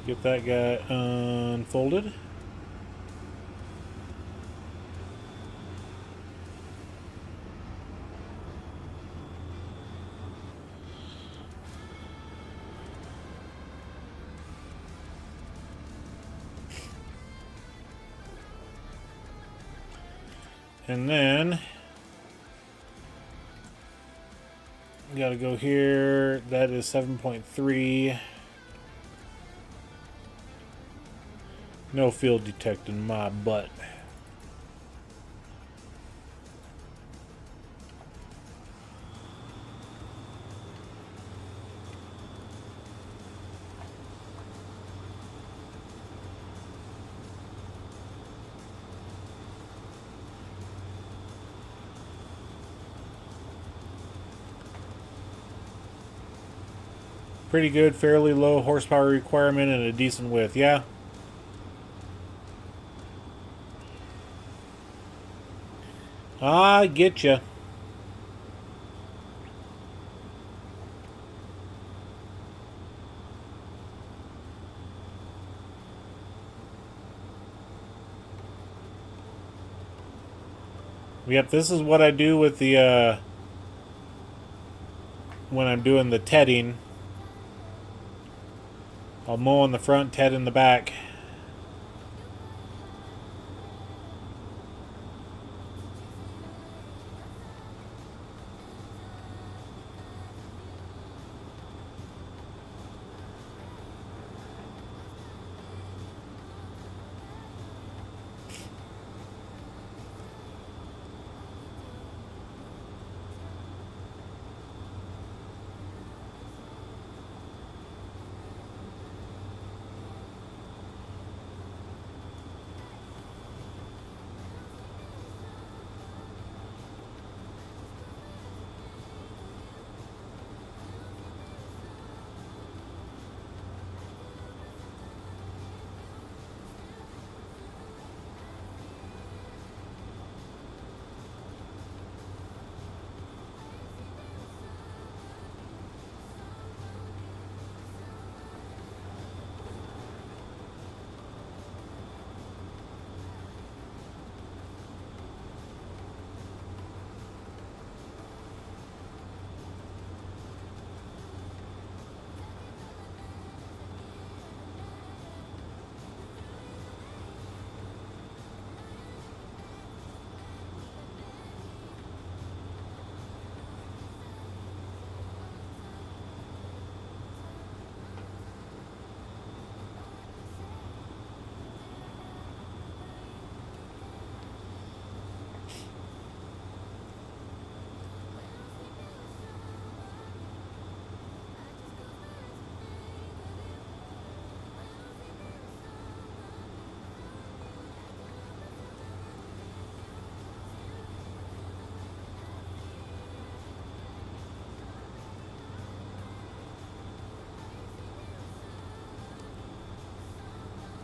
Get that guy unfolded. And then we gotta go here. That is 7.3. No field detecting my butt. Pretty good, fairly low horsepower requirement and a decent width, yeah. I get ya. Yep, this is what I do with the when I'm doing the tedding. I'll mow in the front, ted in the back.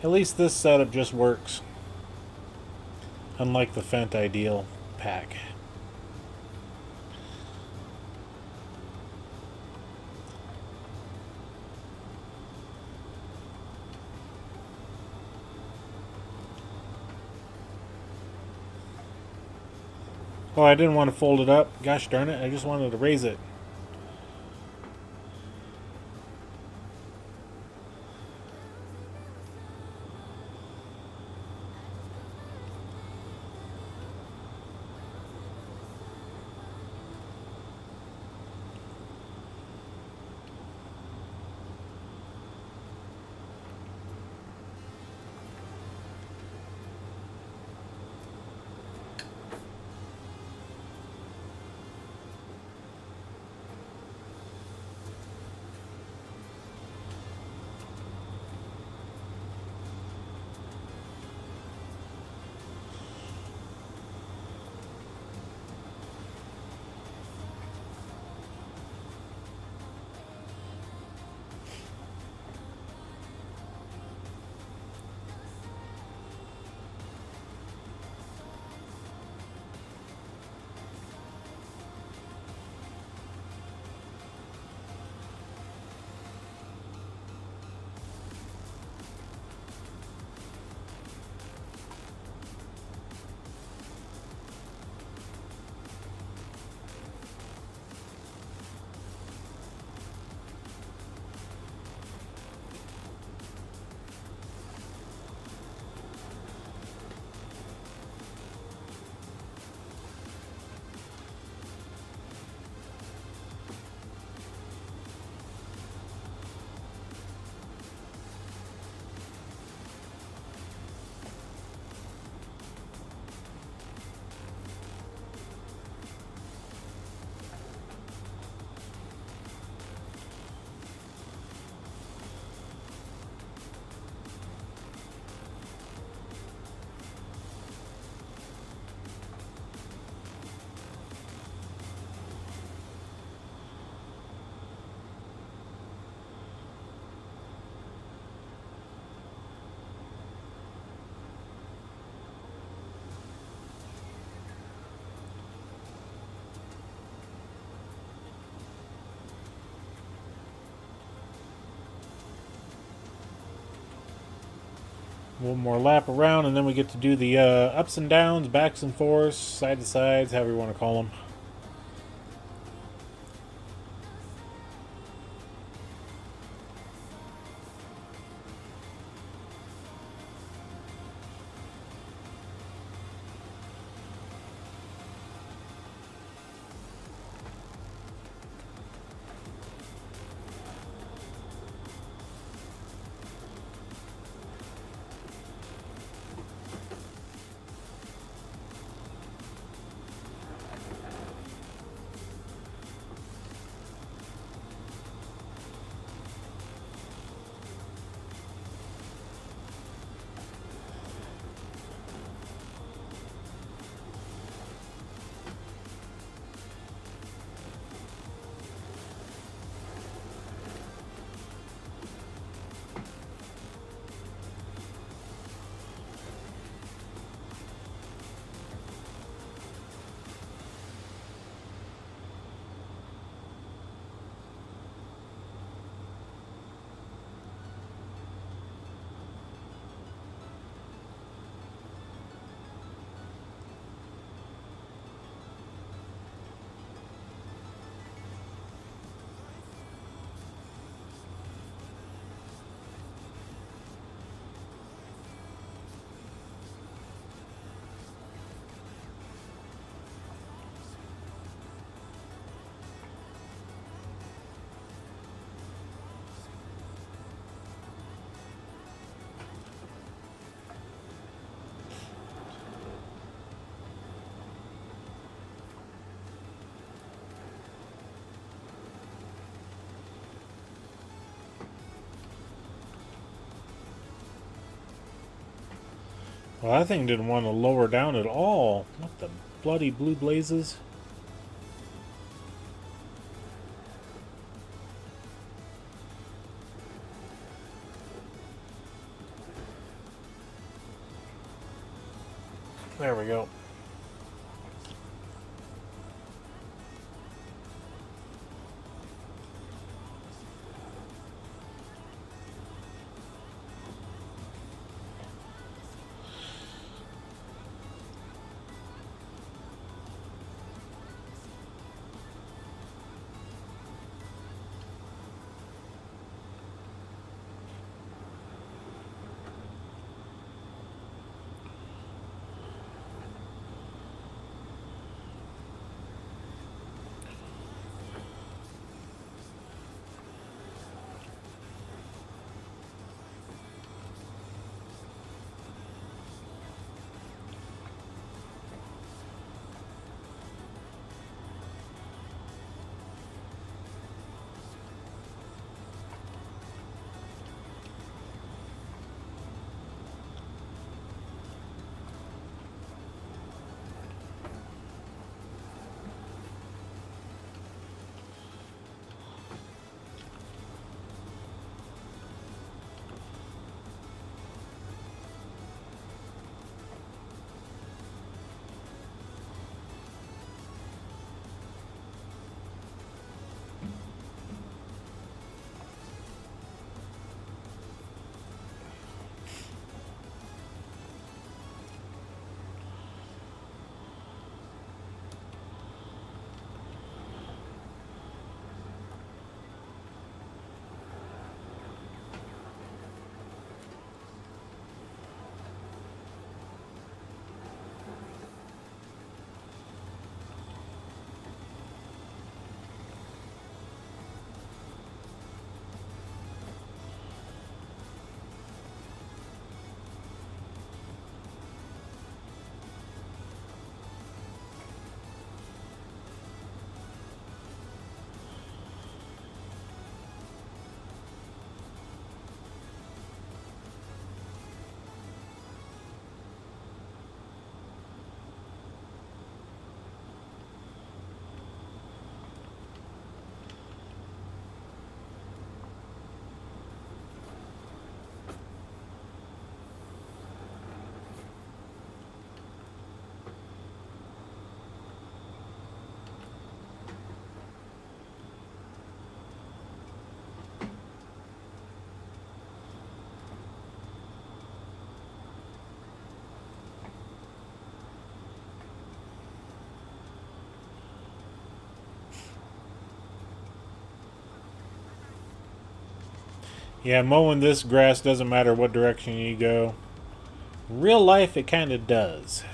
At least this setup just works. Unlike the Fent Ideal pack. Oh, I didn't want to fold it up. Gosh darn it, I just wanted to raise it. One more lap around, and then we get to do the ups and downs, backs and forths, side to sides, however you want to call them. Well, that thing didn't want to lower down at all. What the bloody blue blazes? There we go. Yeah, mowing this grass doesn't matter what direction you go. Real life, it kind of does.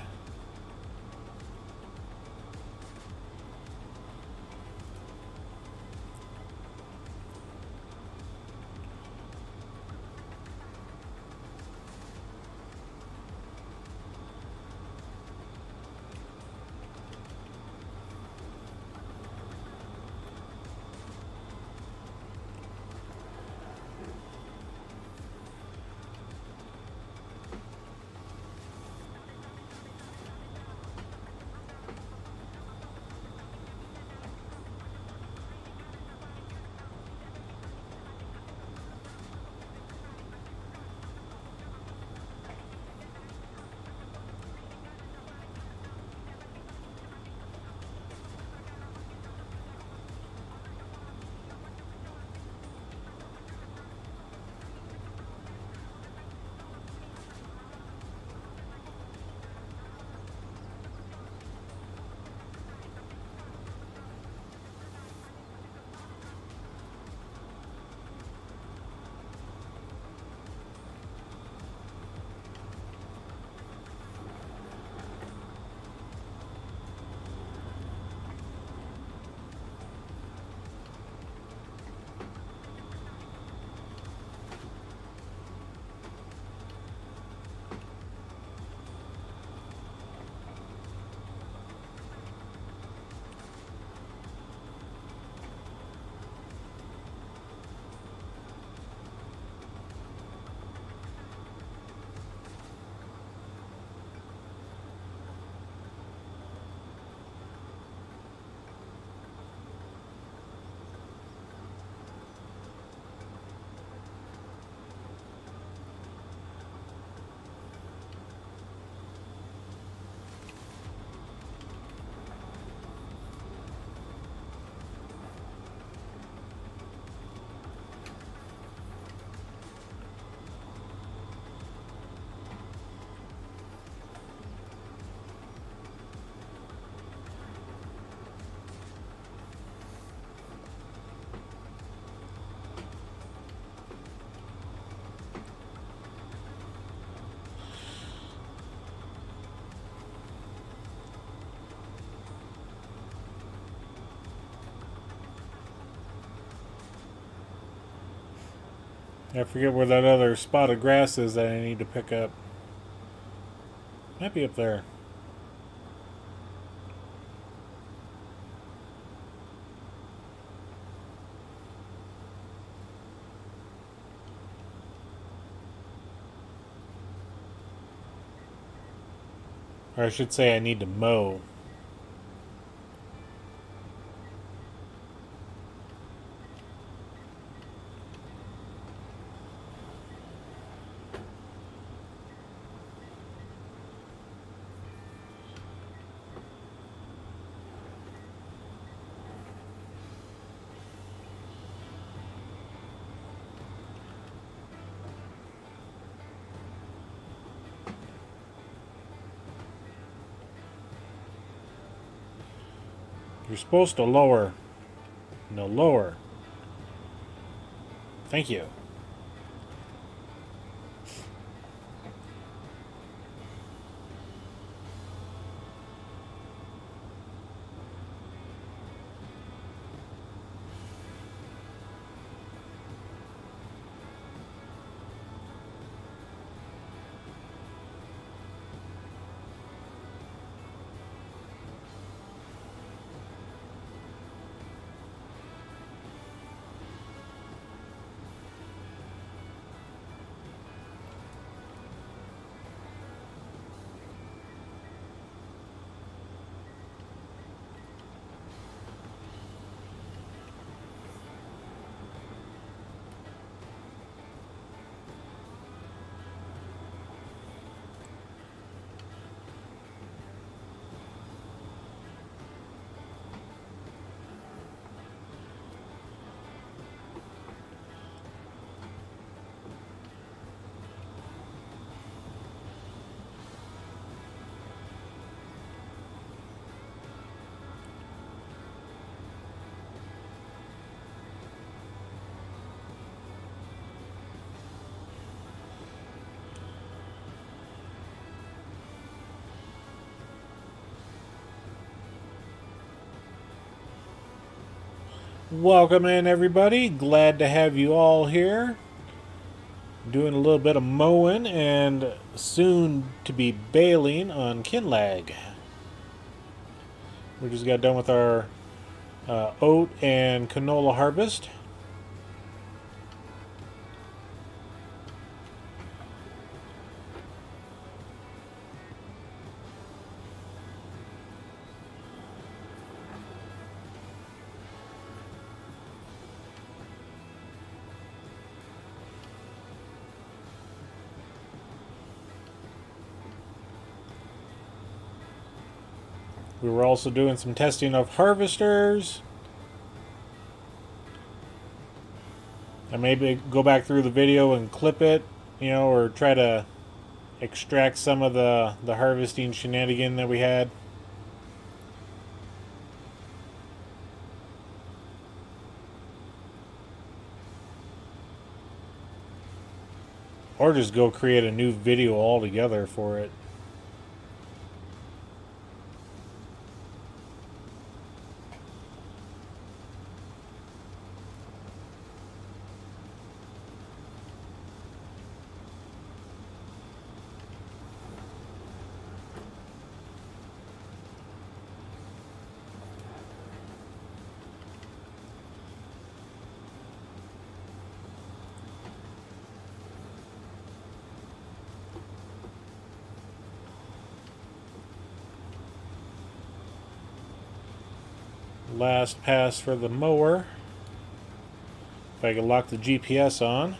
I forget where that other spot of grass is that I need to pick up. Might be up there. Or I should say I need to mow. You're supposed to lower. No, lower. Thank you. Welcome in, everybody. Glad to have you all here. Doing a little bit of mowing and soon to be baling on Kinlaig. We just got done with our oat and canola harvest. We were also doing some testing of harvesters. I may go back through the video and clip it, you know, or try to extract some of the harvesting shenanigan that we had. Or just go create a new video altogether for it. Last pass for the mower. If I can lock the GPS on.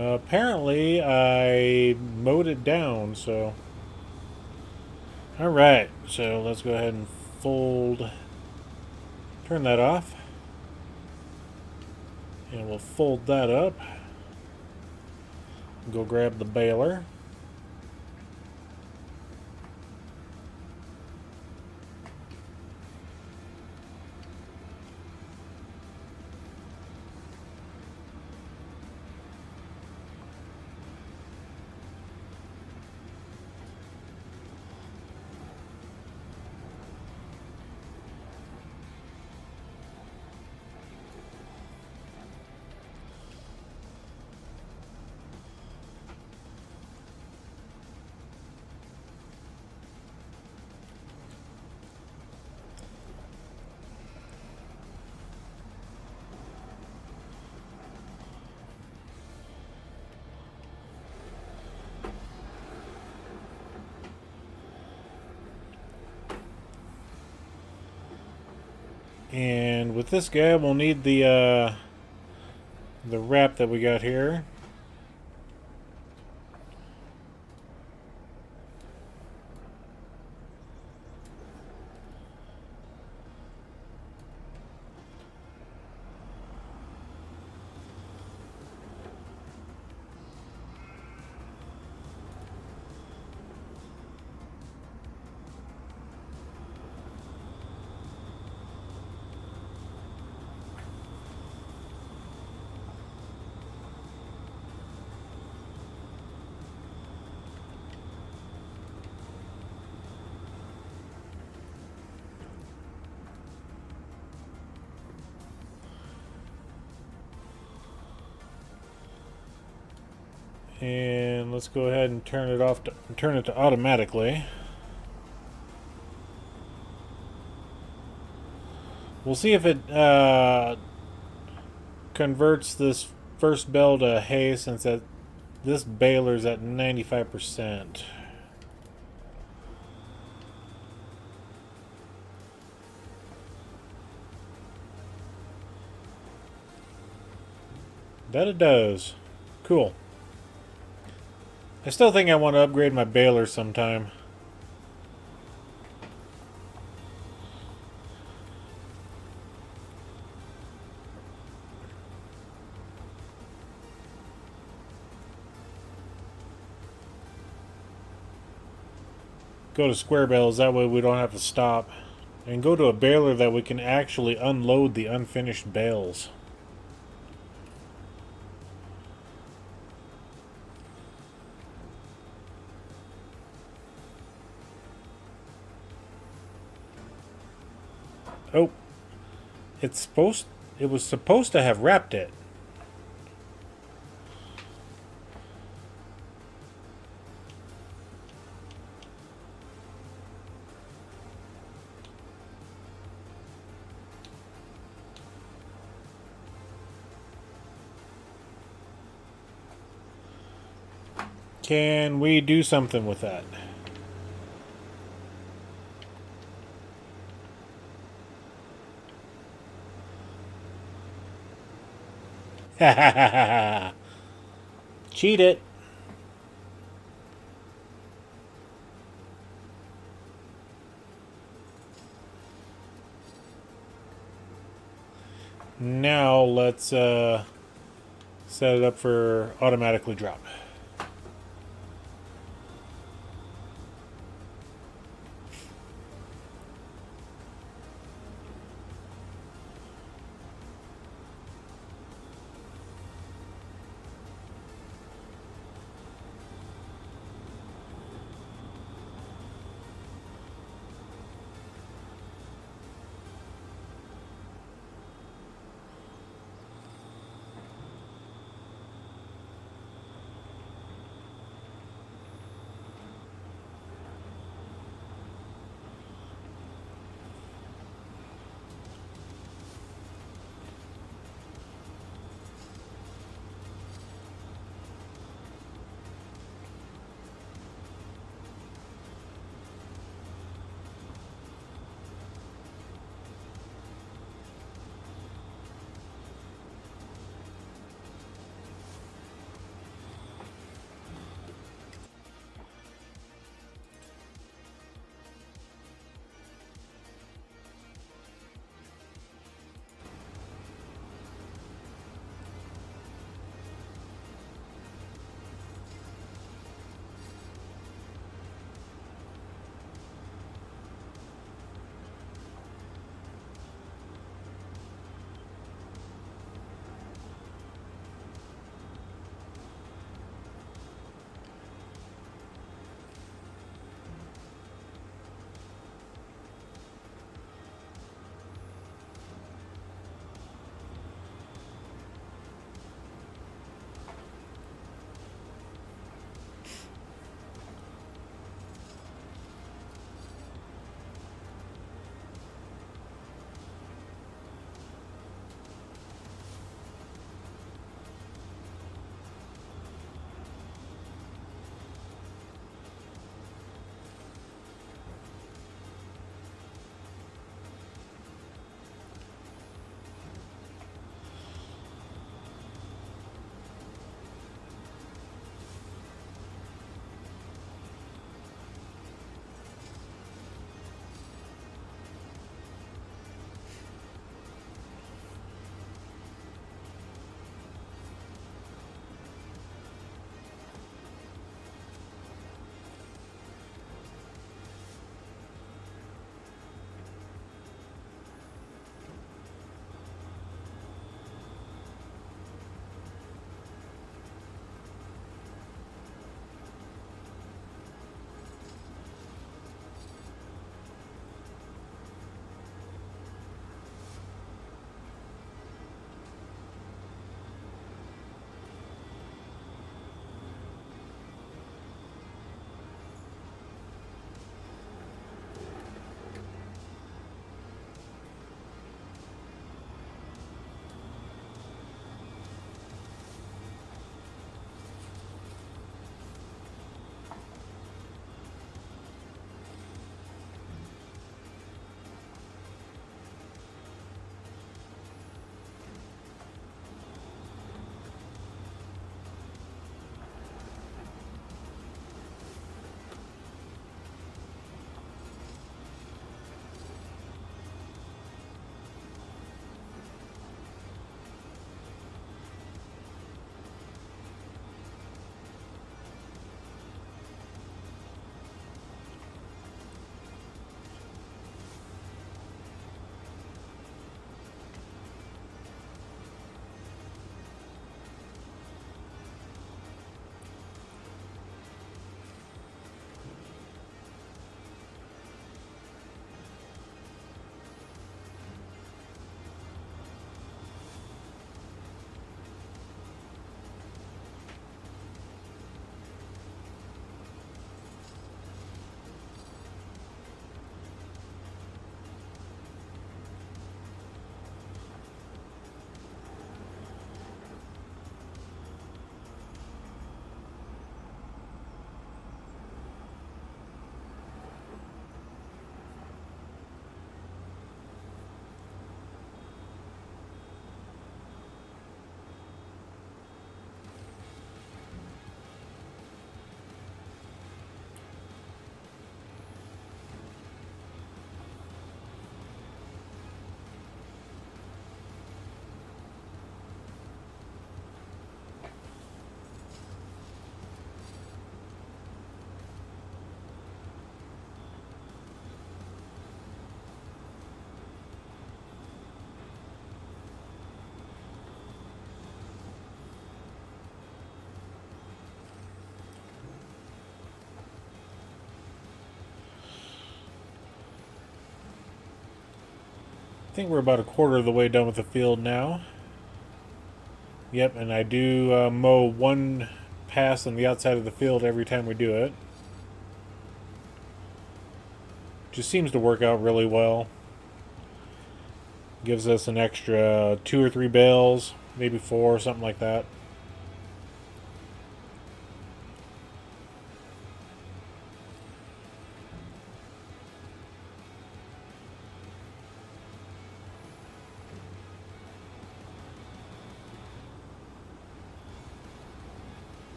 Apparently, I mowed it down, so... Alright, so let's go ahead and fold... Turn that off. And we'll fold that up. Go grab the baler. And with this guy, we'll need the wrap that we got here. And let's go ahead and turn it off turn it to automatically. We'll see if it converts this first bale to hay, since this baler's at 95%. That it does. Cool. I still think I want to upgrade my baler sometime. Go to square bales, that way we don't have to stop. And go to a baler that we can actually unload the unfinished bales. Oh, it was supposed to have wrapped it. Can we do something with that? Ha ha ha ha! Cheat it! Now let's set it up for automatically drop. think we're about a quarter of the way done with the field now. Yep, and I do mow one pass on the outside of the field every time we do it. Just seems to work out really well. Gives us an extra 2 or 3 bales, maybe 4, something like that.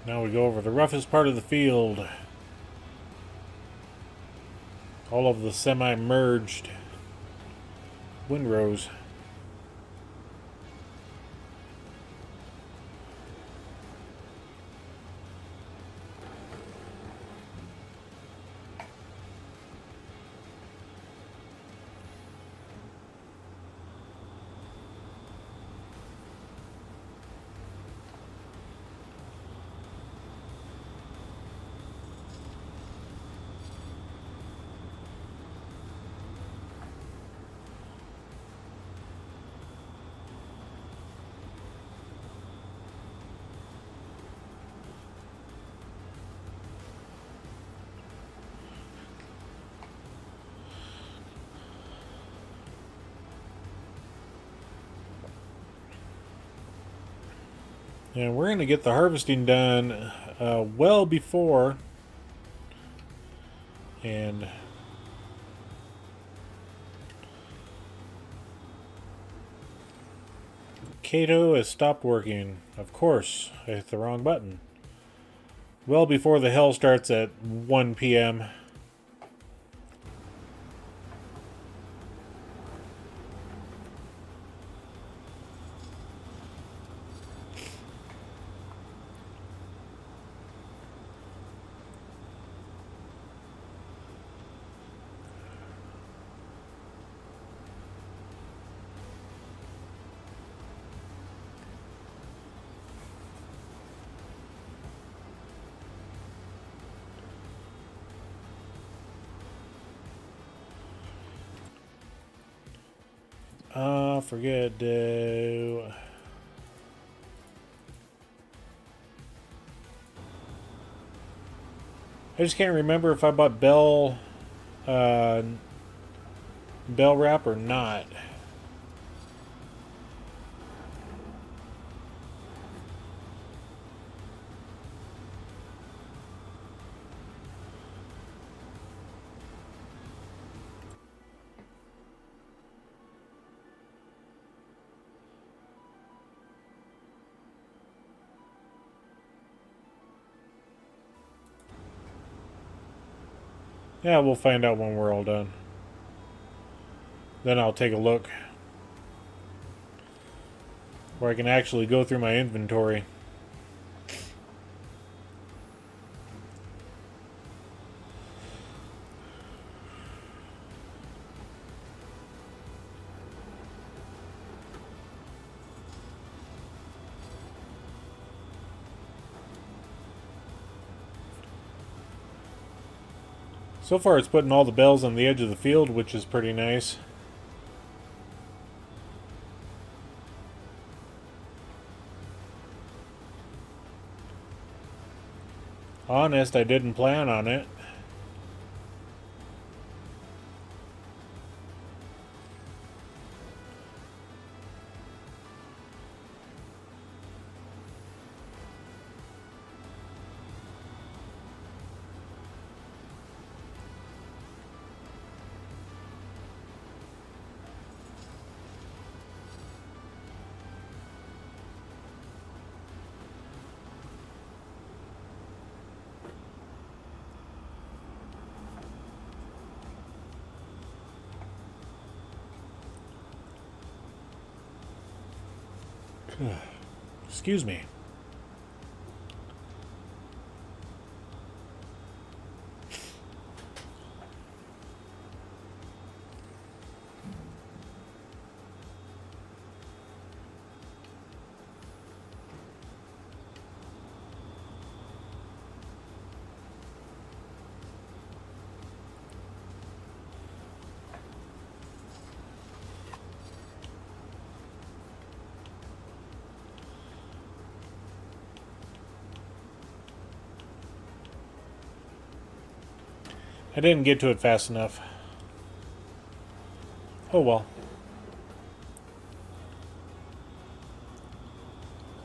Now we go over the roughest part of the field. All of the semi-merged windrows. And we're going to get the harvesting done well before and Kato has stopped working. Of course, I hit the wrong button. Well before the hell starts at 1 p.m. Forget I just can't remember if I bought bell wrap or not. Yeah, we'll find out when we're all done. Then I'll take a look where I can actually go through my inventory. So far it's putting all the bells on the edge of the field, which is pretty nice. Honest, I didn't plan on it. Excuse me. I didn't get to it fast enough. Oh well.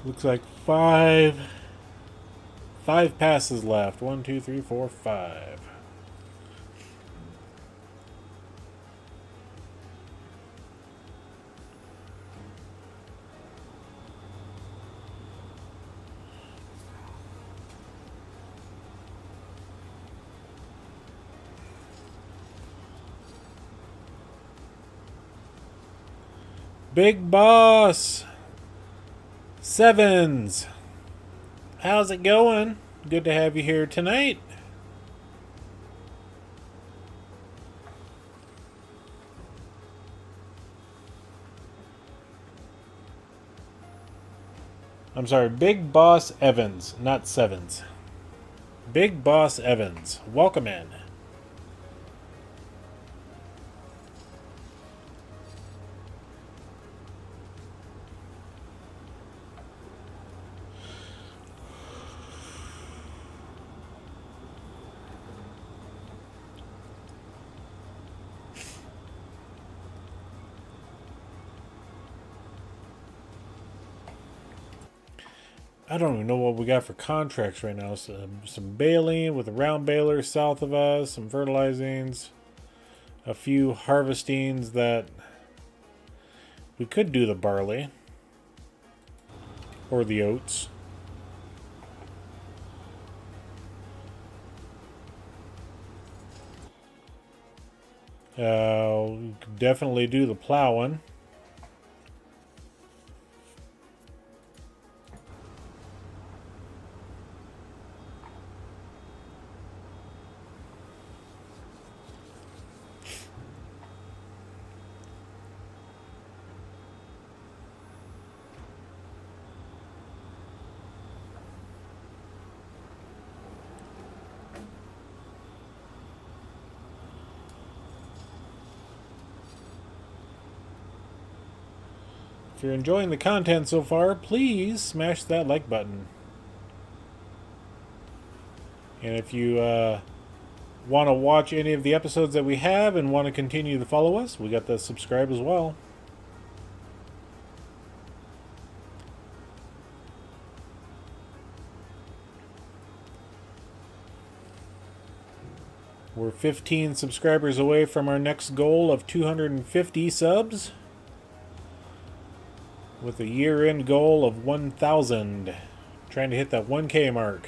Looks like five passes left. 1, 2, 3, 4, 5. Big Boss Sevens, how's it going? Good to have you here tonight. I'm sorry, Big Boss Evans, not Sevens. Big Boss Evans, welcome in. I don't even know what we got for contracts right now. Some baling with a round baler south of us, some fertilizings, a few harvestings that we could do the barley or the oats. We could definitely do the plowing. If you're enjoying the content so far, please smash that like button. And if you want to watch any of the episodes that we have and want to continue to follow us, we got the subscribe as well. We're 15 subscribers away from our next goal of 250 subs, with a year-end goal of 1,000. Trying to hit that 1K mark.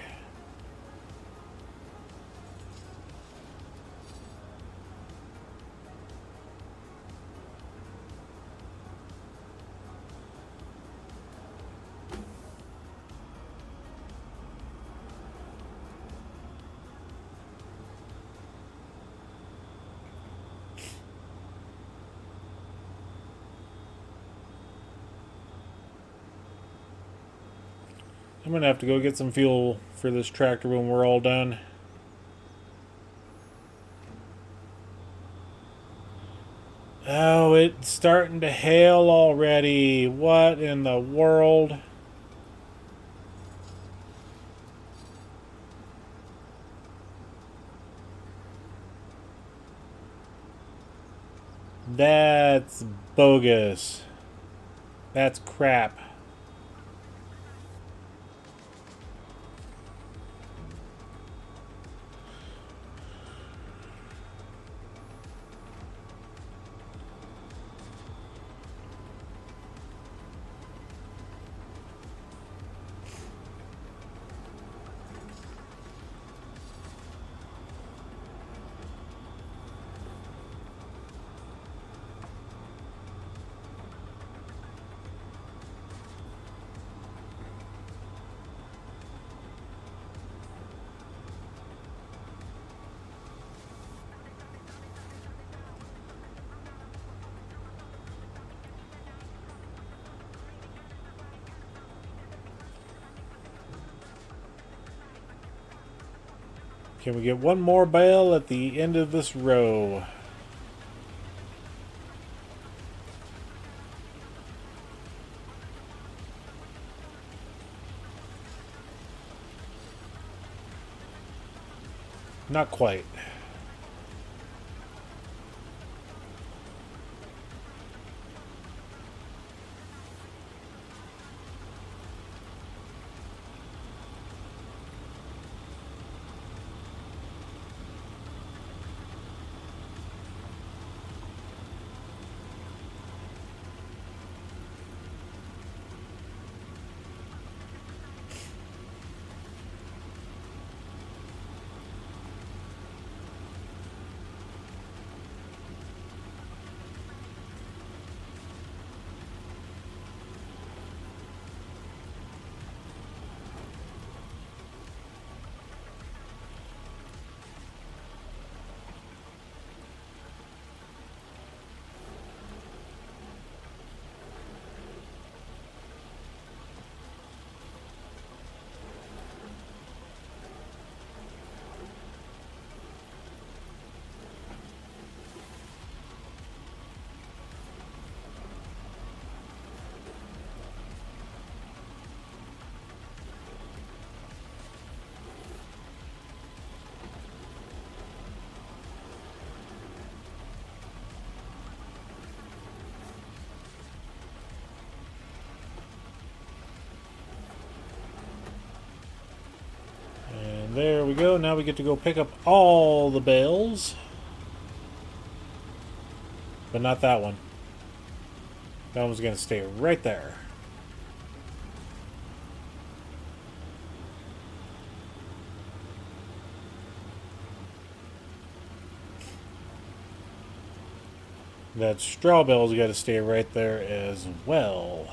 I'm gonna have to go get some fuel for this tractor when we're all done. Oh, it's starting to hail already. What in the world? That's bogus. That's crap. Can we get one more bale at the end of this row? Not quite. And there we go. Now we get to go pick up all the bales. But not that one. That one's going to stay right there. That straw bale's got to stay right there as well.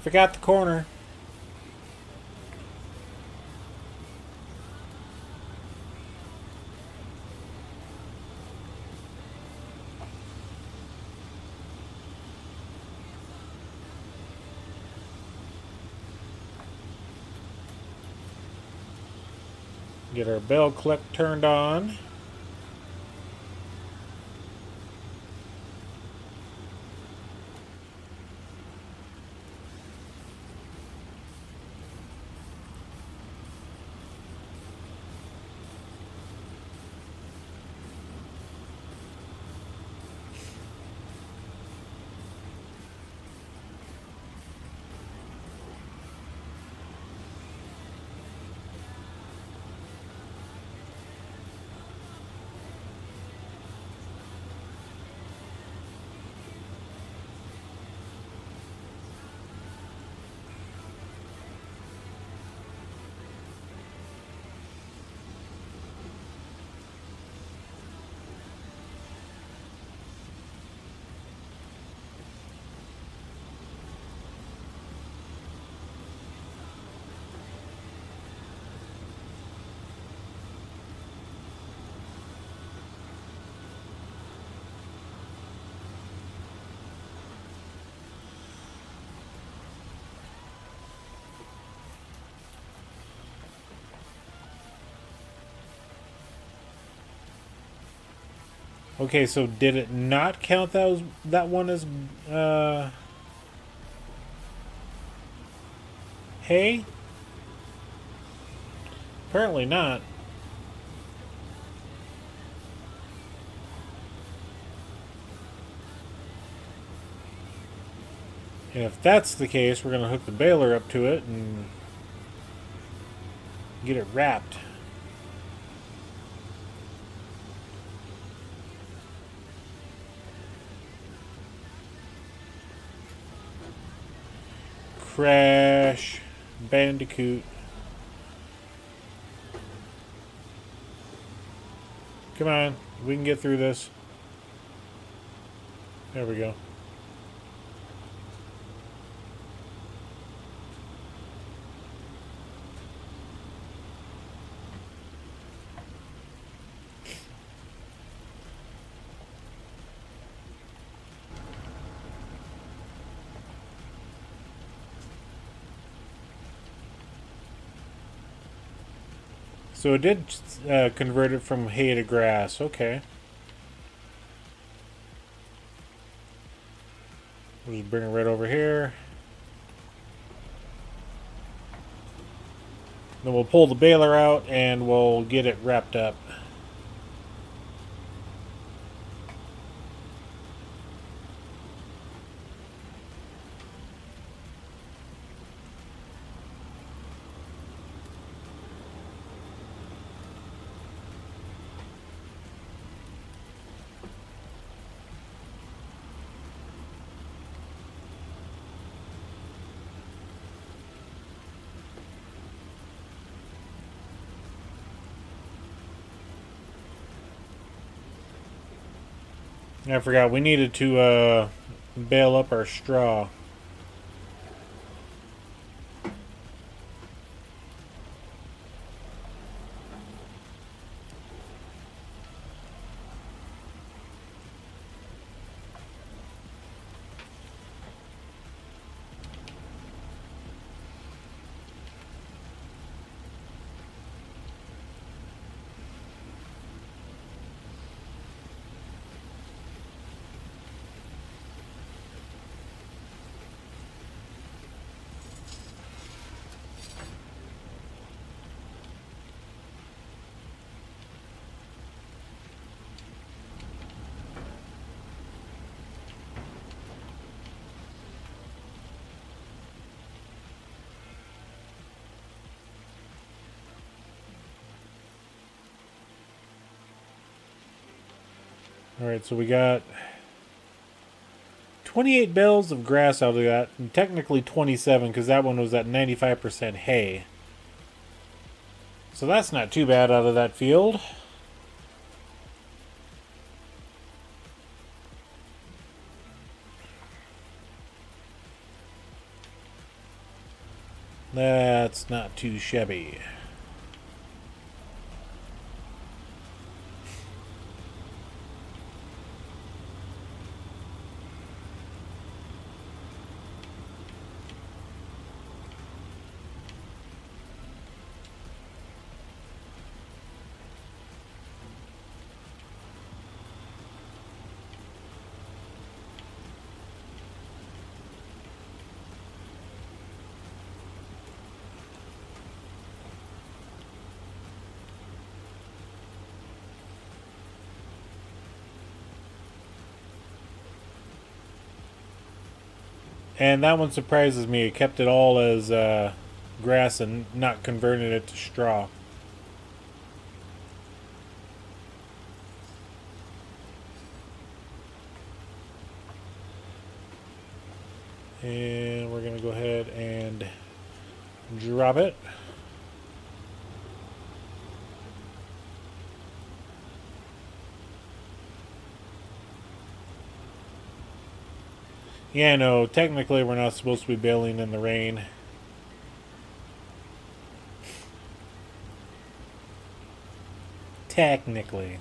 Forgot the corner. Get our bell clip turned on. Okay, so did it not count that one as hay? Apparently not. And if that's the case, we're going to hook the baler up to it and get it wrapped. Crash Bandicoot. Come on, we can get through this. There we go. So it did convert it from hay to grass. Okay. We'll just bring it right over here. Then we'll pull the baler out and we'll get it wrapped up. I forgot, we needed to bale up our straw. Alright, so we got 28 bales of grass out of that, and technically 27 because that one was at 95% hay. So that's not too bad out of that field. That's not too shabby. And that one surprises me. It kept it all as grass and not converting it to straw. And we're going to go ahead and drop it. Yeah, no, technically we're not supposed to be baling in the rain. Technically.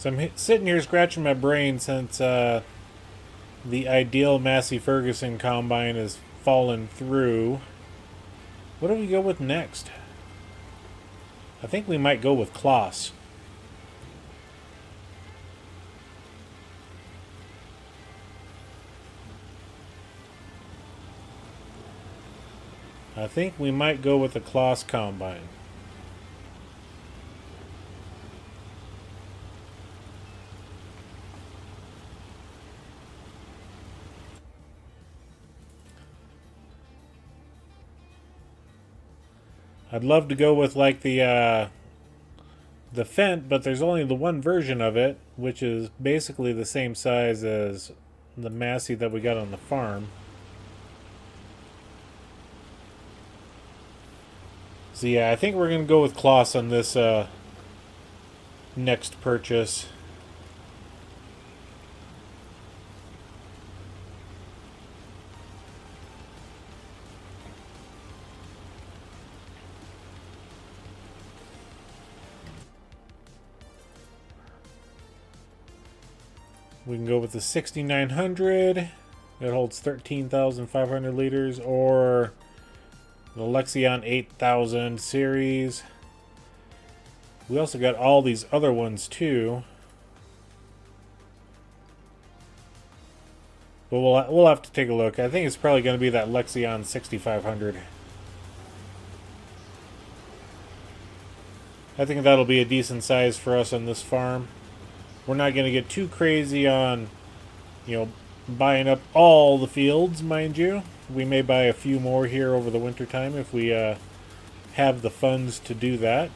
So I'm sitting here scratching my brain since the ideal Massey Ferguson combine has fallen through. What do we go with next? I think we might go with Kloss. I think we might go with the Kloss combine. I'd love to go with like the Fent, but there's only the one version of it, which is basically the same size as the Massey that we got on the farm. So yeah, I think we're going to go with Kloss on this next purchase. We can go with the 6900. It holds 13,500 liters, or the Lexion 8000 series. We also got all these other ones too. But we'll have to take a look. I think it's probably going to be that Lexion 6500. I think that'll be a decent size for us on this farm. We're not going to get too crazy on, buying up all the fields, mind you. We may buy a few more here over the winter time if we have the funds to do that.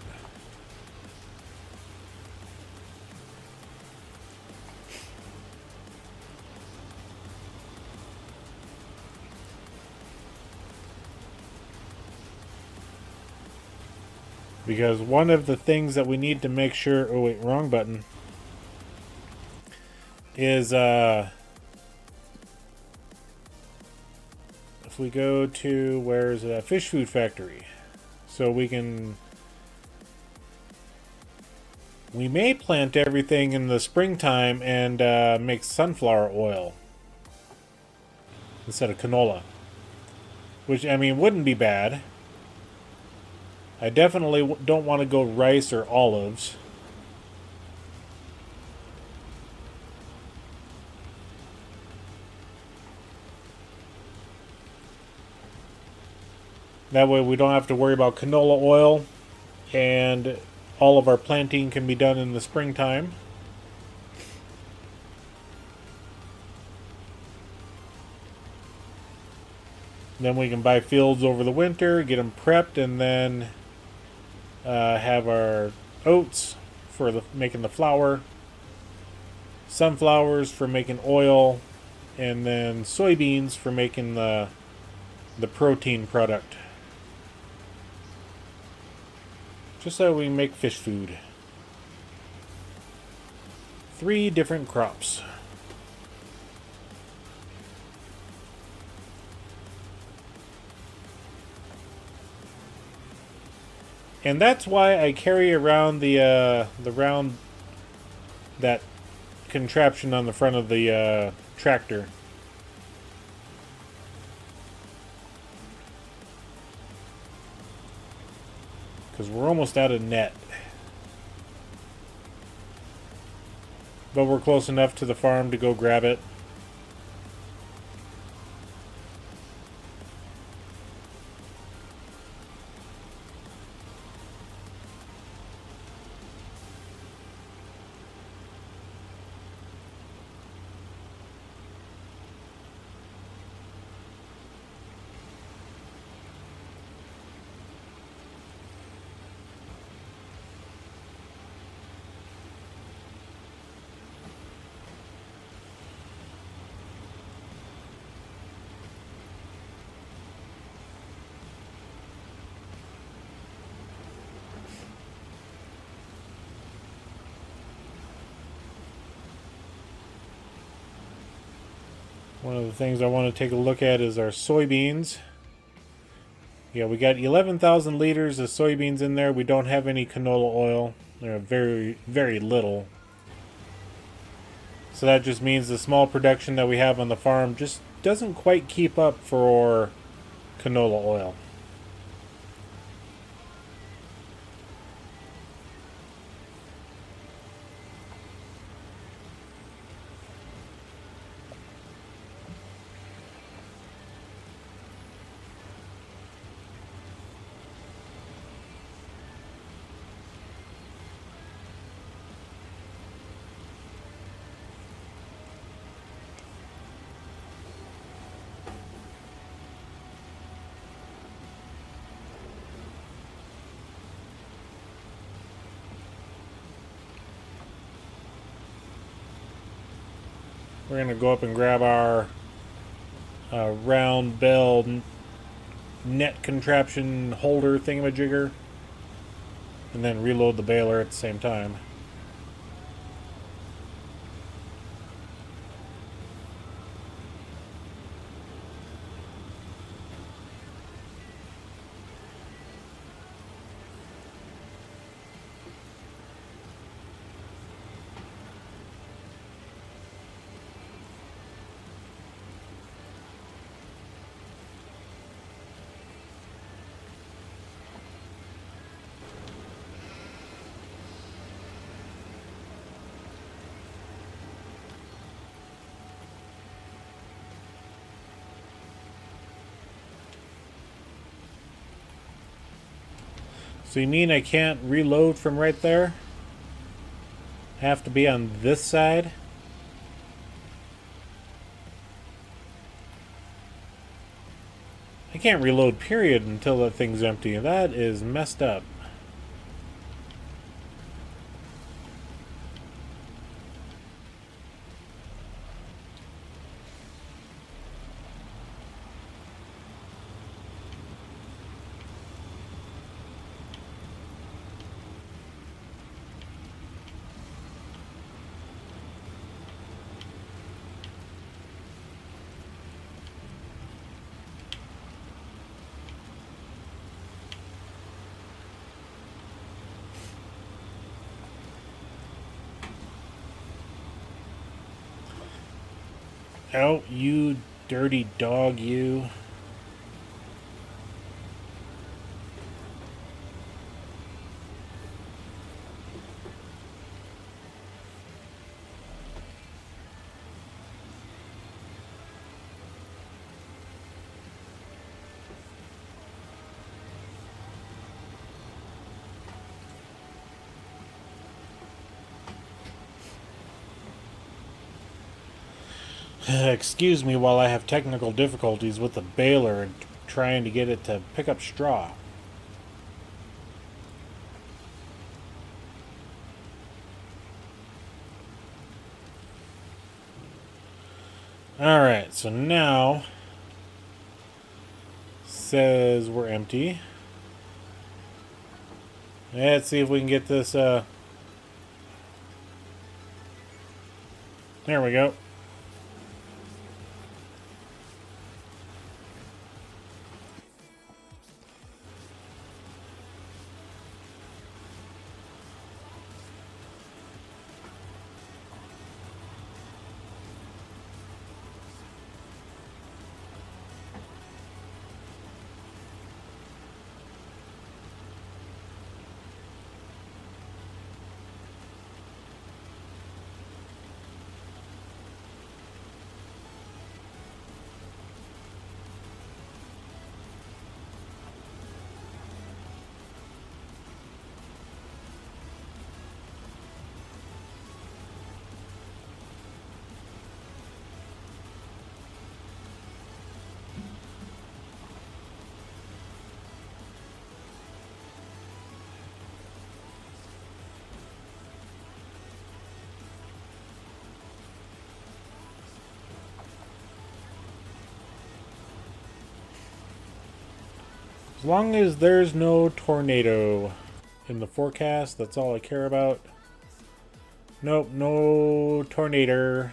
Because one of the things that we need to make sure... Oh, wait, wrong button. Is, if we go to... Where's that? Fish Food Factory. So we can... We may plant everything in the springtime and make sunflower oil instead of canola. Which, I mean, wouldn't be bad. I definitely don't want to go rice or olives. That way we don't have to worry about canola oil, and all of our planting can be done in the springtime. Then we can buy fields over the winter, get them prepped, and then have our oats for making the flour, sunflowers for making oil, and then soybeans for making the protein product. Just so we can make fish food. 3 different crops. And that's why I carry around the round that contraption on the front of the tractor. Because we're almost out of net. But we're close enough to the farm to go grab it. One of the things I want to take a look at is our soybeans. Yeah, we got 11,000 liters of soybeans in there. We don't have any canola oil. They're very, very little. So that just means the small production that we have on the farm just doesn't quite keep up for canola oil. We're going to go up and grab our round bell net contraption holder thingamajigger and then reload the baler at the same time. So you mean I can't reload from right there? Have to be on this side? I can't reload period until that thing's empty. That is messed up. Oh, you dirty dog, you. Excuse me while I have technical difficulties with the baler and trying to get it to pick up straw. Alright, so now says we're empty. Let's see if we can get this there we go. As long as there's no tornado in the forecast, that's all I care about. Nope, no tornado.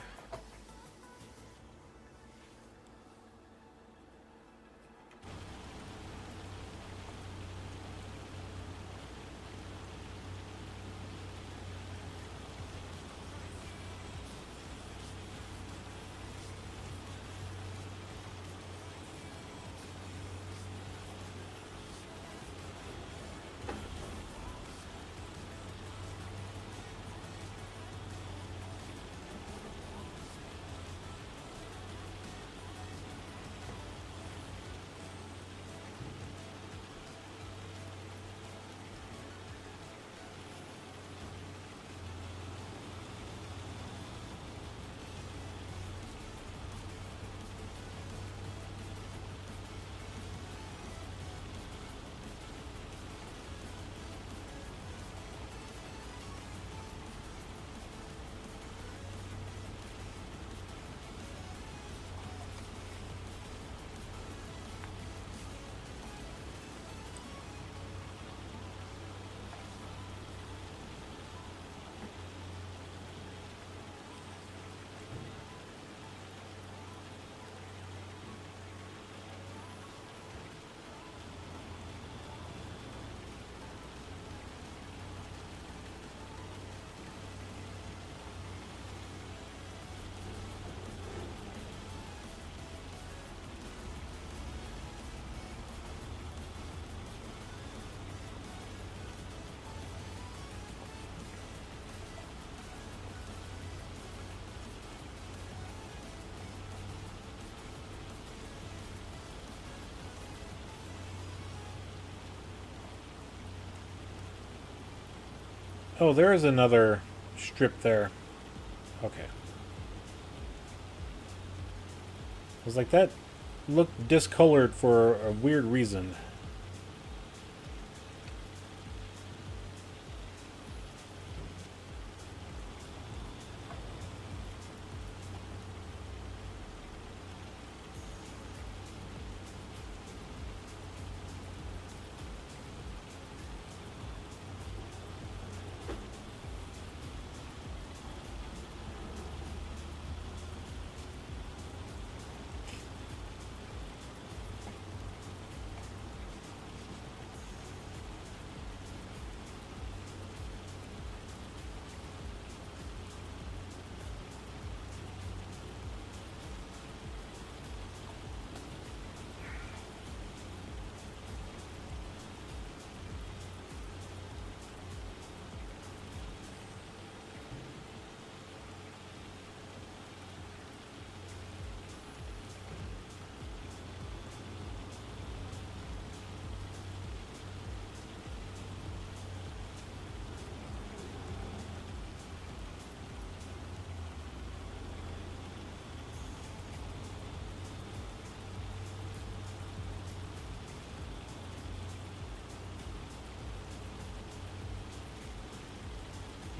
Oh, there is another strip there. Okay. I was like, that looked discolored for a weird reason.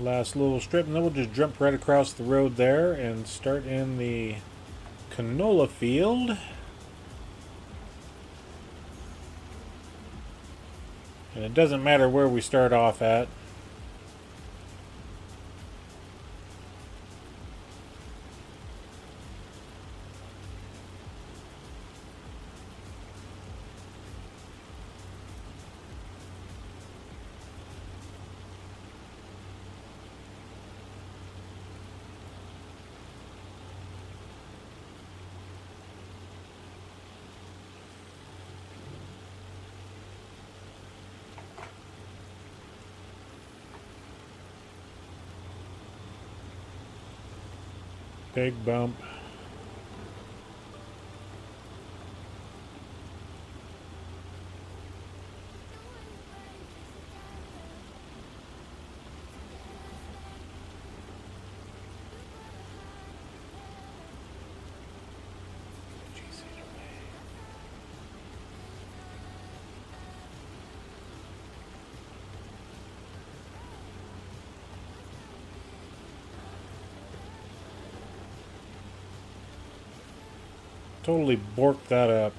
Last little strip, and then we'll just jump right across the road there and start in the canola field. And it doesn't matter where we start off at. Big bump. Totally borked that up.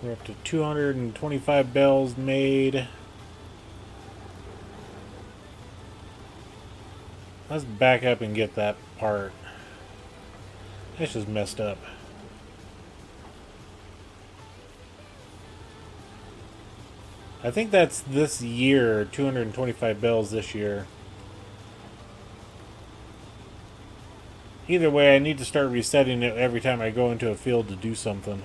We're up to 225 bells made. Let's back up and get that part. That's just messed up. I think that's this year, 225 bells this year. Either way, I need to start resetting it every time I go into a field to do something.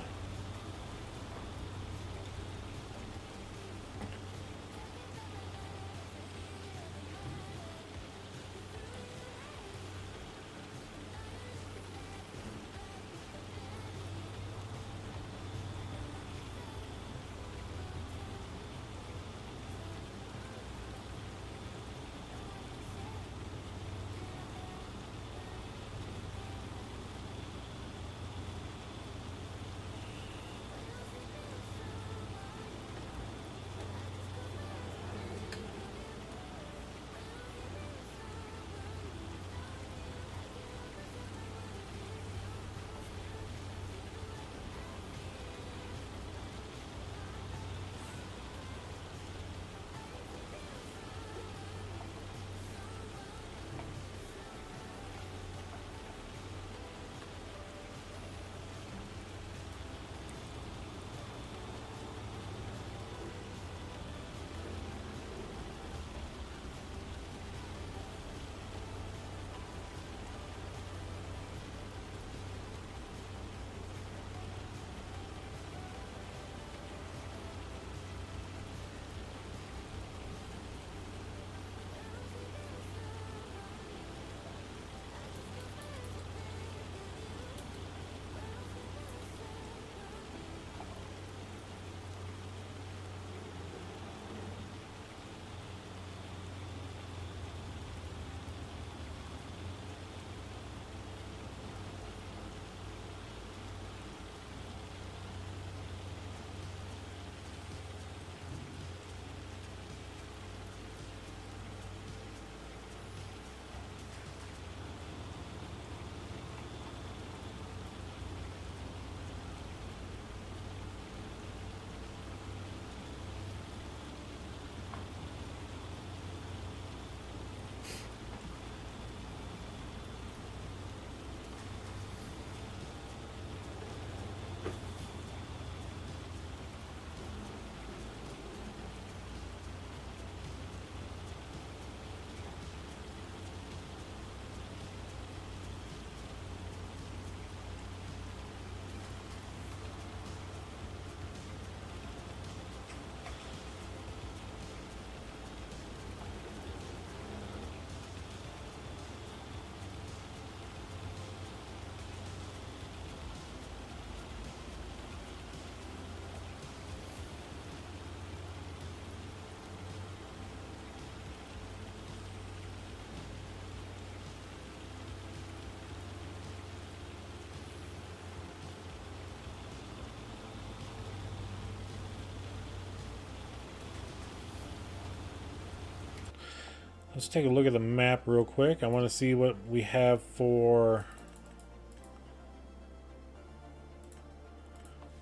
Let's take a look at the map real quick. I want to see what we have for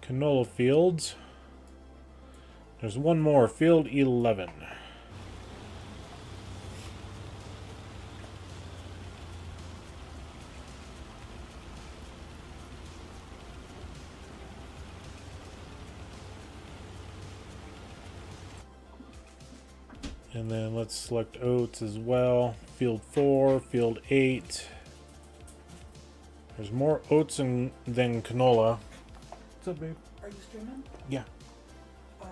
canola fields. There's one more, field 11. And then let's select oats as well. Field 4, field 8. There's more oats than canola. What's up, babe? Are you streaming? Yeah. Do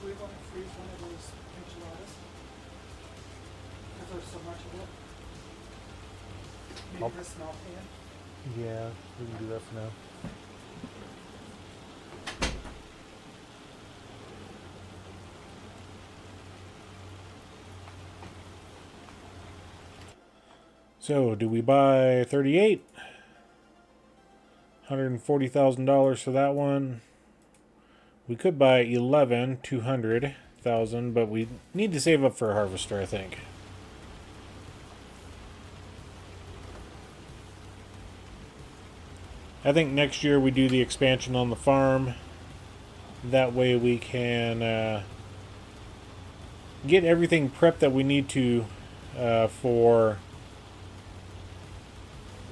we want to freeze one of those enchiladas? Because there's so much of it. Maybe the small pan. Yeah, we can do that for now. So, do we buy 38? $140,000 for that one. We could buy 11, 200,000, but we need to save up for a harvester, I think. I think next year we do the expansion on the farm. That way we can get everything prepped that we need to for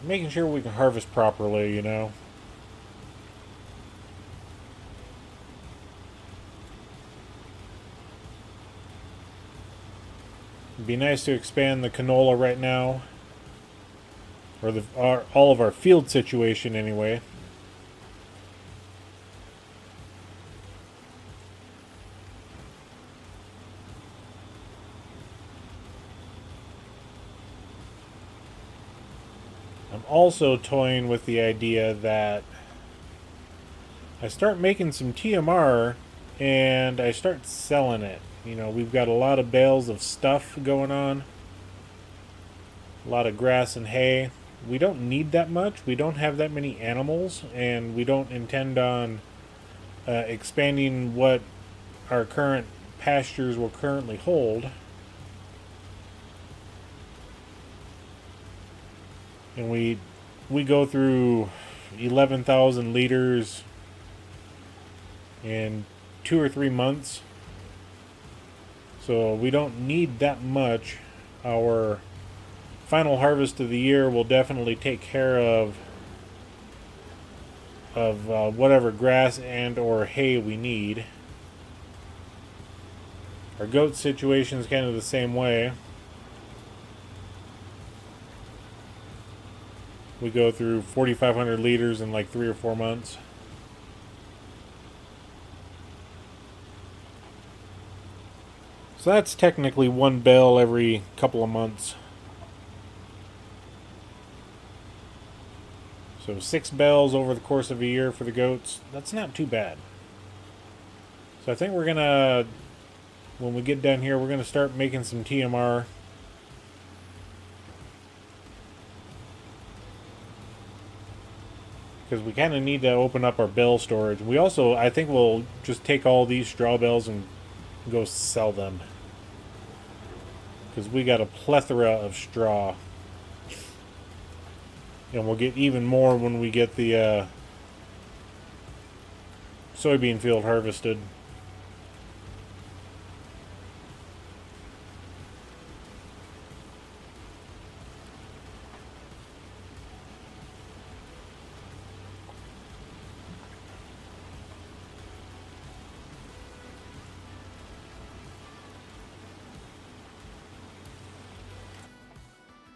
making sure we can harvest properly, you know. It'd be nice to expand the canola right now, or all of our field situation anyway. I'm also toying with the idea that I start making some TMR and I start selling it. You know, we've got a lot of bales of stuff going on. A lot of grass and hay. We don't need that much. We don't have that many animals, and we don't intend on expanding what our current pastures will currently hold. And we go through 11,000 liters in 2 or 3 months. So we don't need that much. Our final harvest of the year will definitely take care of whatever grass and or hay we need. Our goat situation is kind of the same way. We go through 4,500 liters in like 3 or 4 months. So that's technically one bale every couple of months. So 6 bales over the course of a year for the goats. That's not too bad. So I think we're gonna, when we get done here, we're gonna start making some TMR. Because we kind of need to open up our bale storage. We also, I think we'll just take all these straw bales and go sell them. Because we got a plethora of straw. And we'll get even more when we get the soybean field harvested.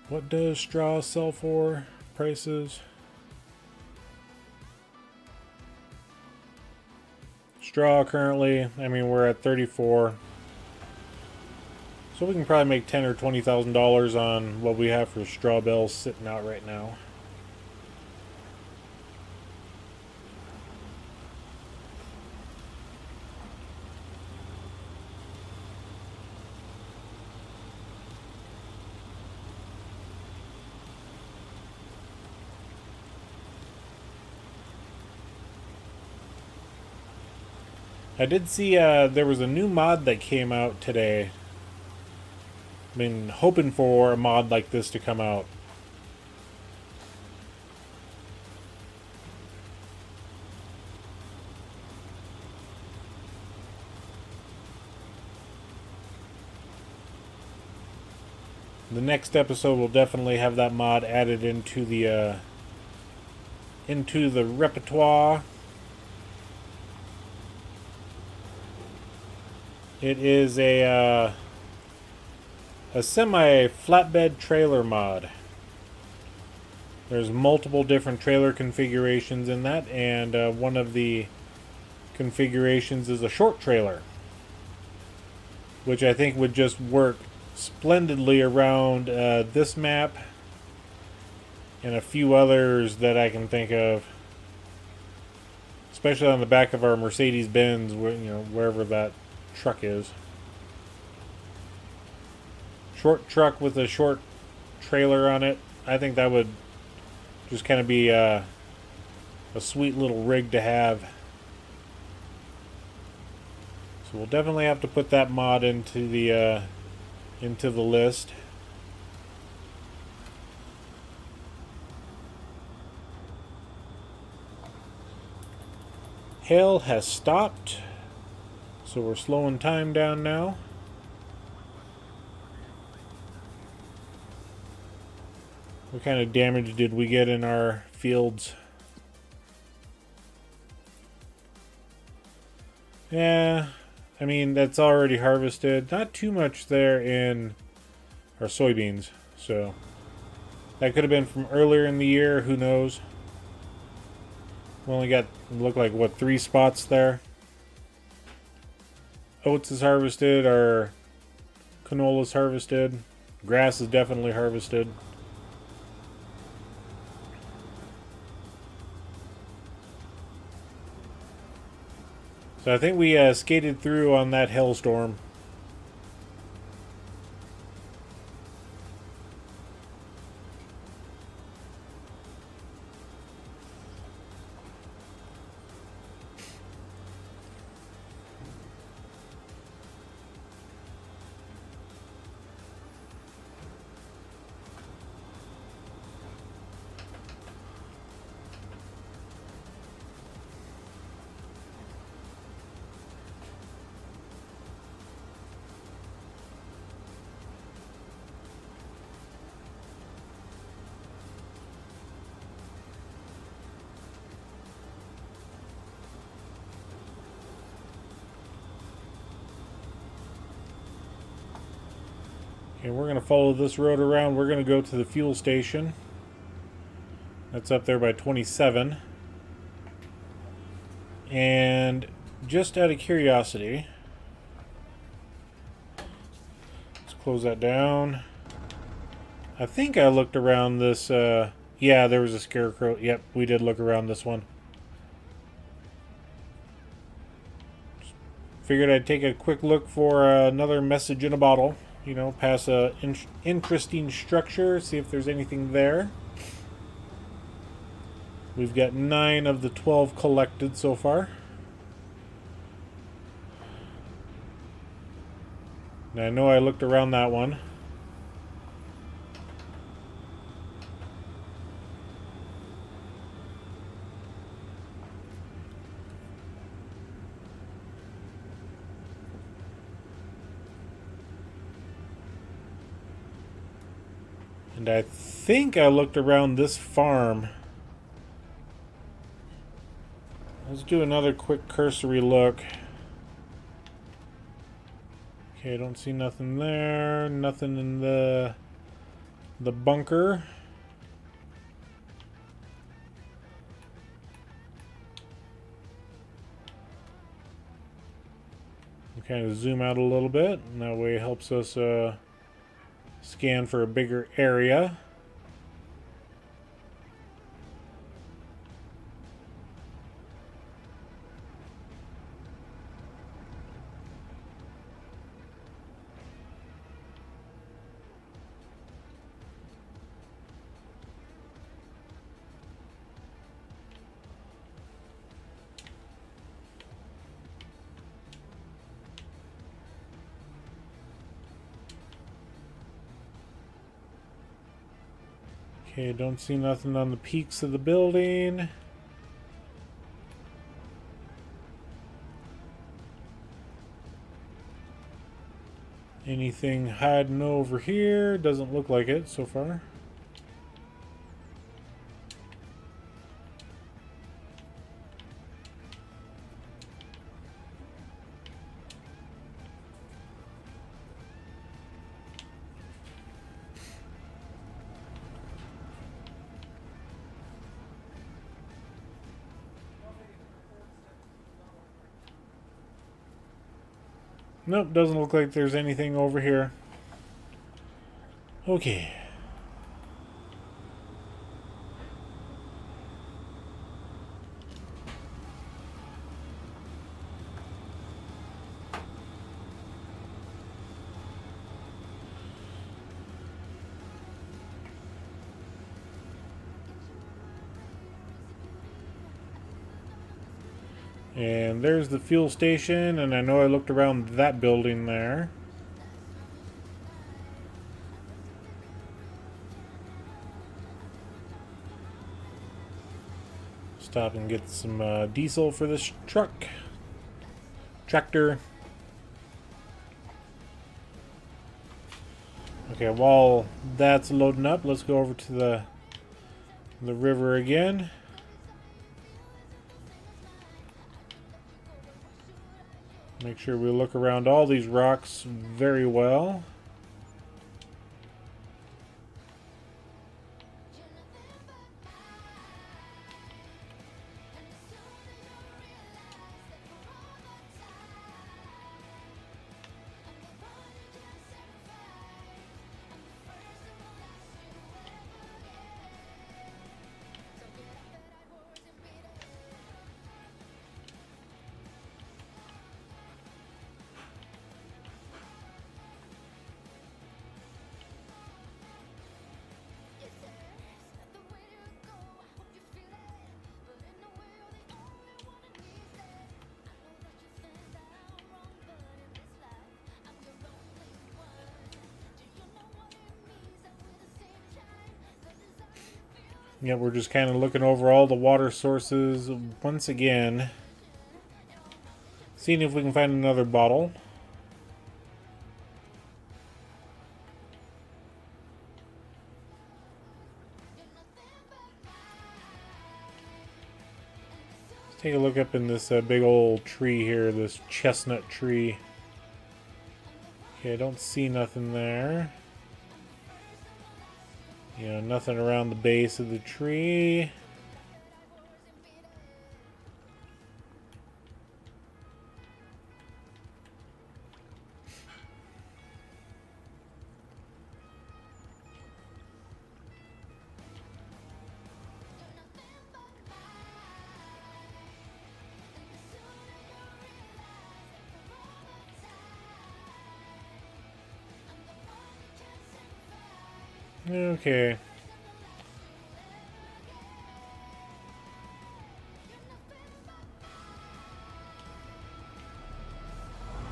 What does straw sell for? Prices. Straw currently, I mean, we're at 34. So we can probably make $10,000 or $20,000 on what we have for straw bales sitting out right now. I did see there was a new mod that came out today. Been hoping for a mod like this to come out. The next episode will definitely have that mod added into the repertoire. It is a semi flatbed trailer mod. There's multiple different trailer configurations in that, and one of the configurations is a short trailer, which I think would just work splendidly around this map and a few others that I can think of, especially on the back of our Mercedes-Benz, wherever that truck is. Short truck with a short trailer on it. I think that would just kind of be a sweet little rig to have. So we'll definitely have to put that mod into the list. Hail has stopped, so we're slowing time down now. What kind of damage did we get in our fields? Yeah, I mean, that's already harvested. Not too much there in our soybeans, so that could have been from earlier in the year, who knows. We only got, look like, what, 3 spots there. Oats is harvested, our canola is harvested, grass is definitely harvested. So I think we skated through on that hailstorm. Okay, we're going to follow this road around. We're going to go to the fuel station. That's up there by 27. And just out of curiosity, let's close that down. I think I looked around this. Yeah, there was a scarecrow. Yep, we did look around this one. Figured I'd take a quick look for another message in a bottle. You know, pass a interesting structure, see if there's anything there. We've got 9 of the 12 collected so far. Now I know I looked around that one. And I think I looked around this farm. Let's do another quick cursory look. Okay, I don't see nothing there. Nothing in the bunker. We kind of zoom out a little bit, and that way it helps us scan for a bigger area. Okay, don't see nothing on the peaks of the building. Anything hiding over here? Doesn't look like it so far. Nope, doesn't look like there's anything over here. Okay. And there's the fuel station, and I know I looked around that building there. Stop and get some diesel for this tractor. Okay, while that's loading up, let's go over to the river again. Make sure we look around all these rocks very well. Yeah, we're just kind of looking over all the water sources once again. Seeing if we can find another bottle. Let's take a look up in this big old tree here, this chestnut tree. Okay, I don't see nothing there. You know, nothing around the base of the tree. Okay.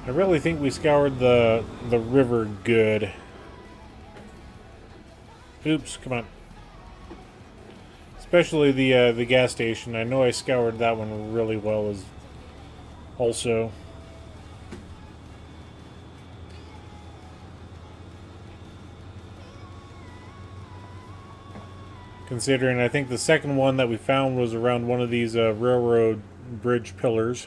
I really think we scoured the river good. Oops, come on. Especially the gas station. I know I scoured that one really well as also. Considering I think the second one that we found was around one of these railroad bridge pillars.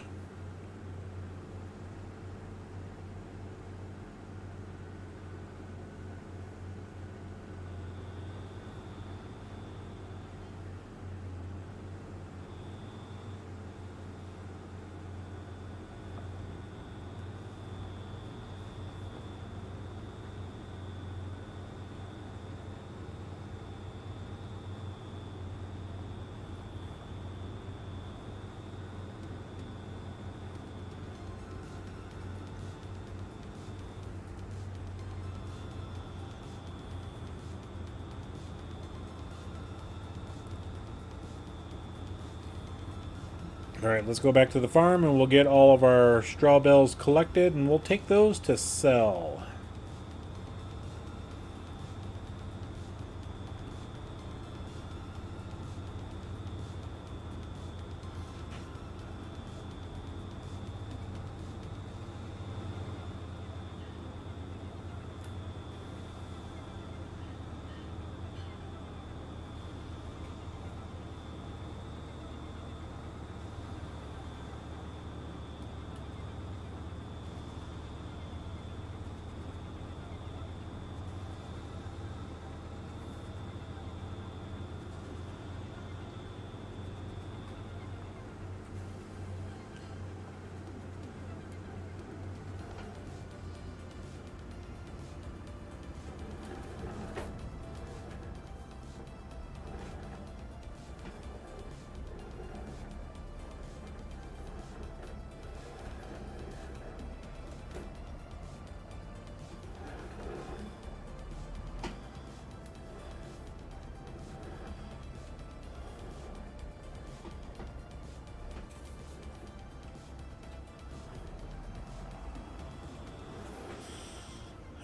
Alright, let's go back to the farm and we'll get all of our straw bales collected and we'll take those to sell.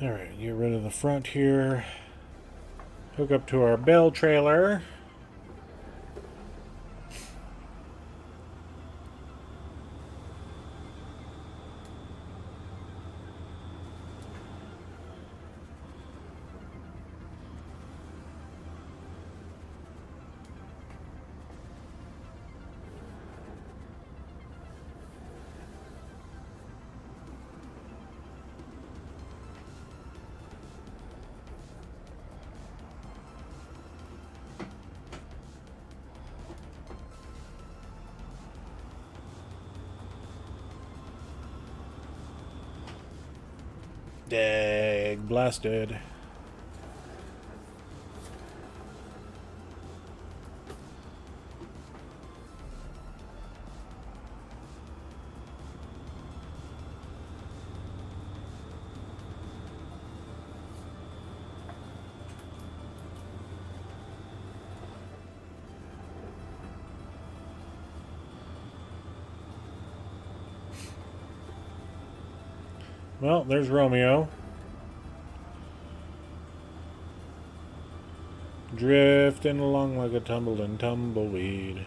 Alright, get rid of the front here. Hook up to our bell trailer. Dag blasted. Well, there's Romeo. Drifting along like a tumbling tumbleweed.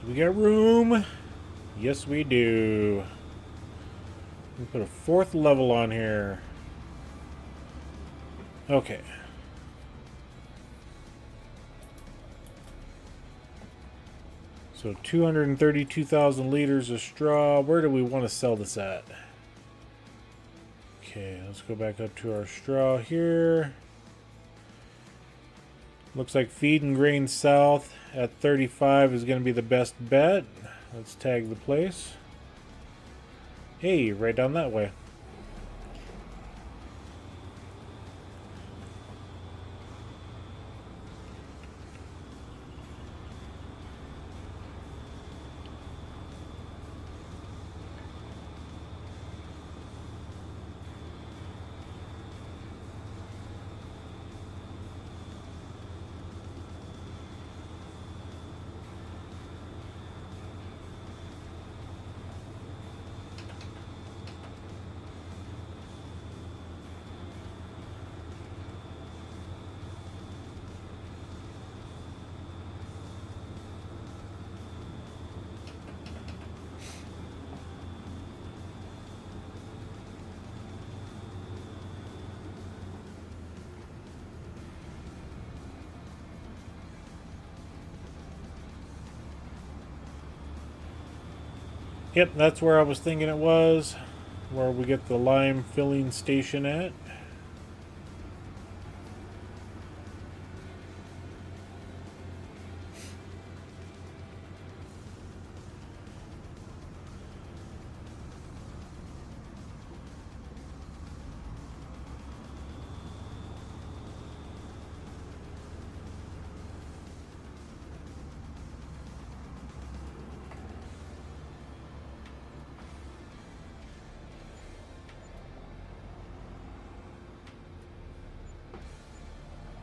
We got room. Yes, we do. We put a fourth level on here. Okay. So 232,000 liters of straw. Where do we want to sell this at? Okay, let's go back up to our straw here. Looks like Feed and Grain South at 35 is going to be the best bet. Let's tag the place. Hey, right down that way. Yep, that's where I was thinking it was. Where we get the lime filling station at.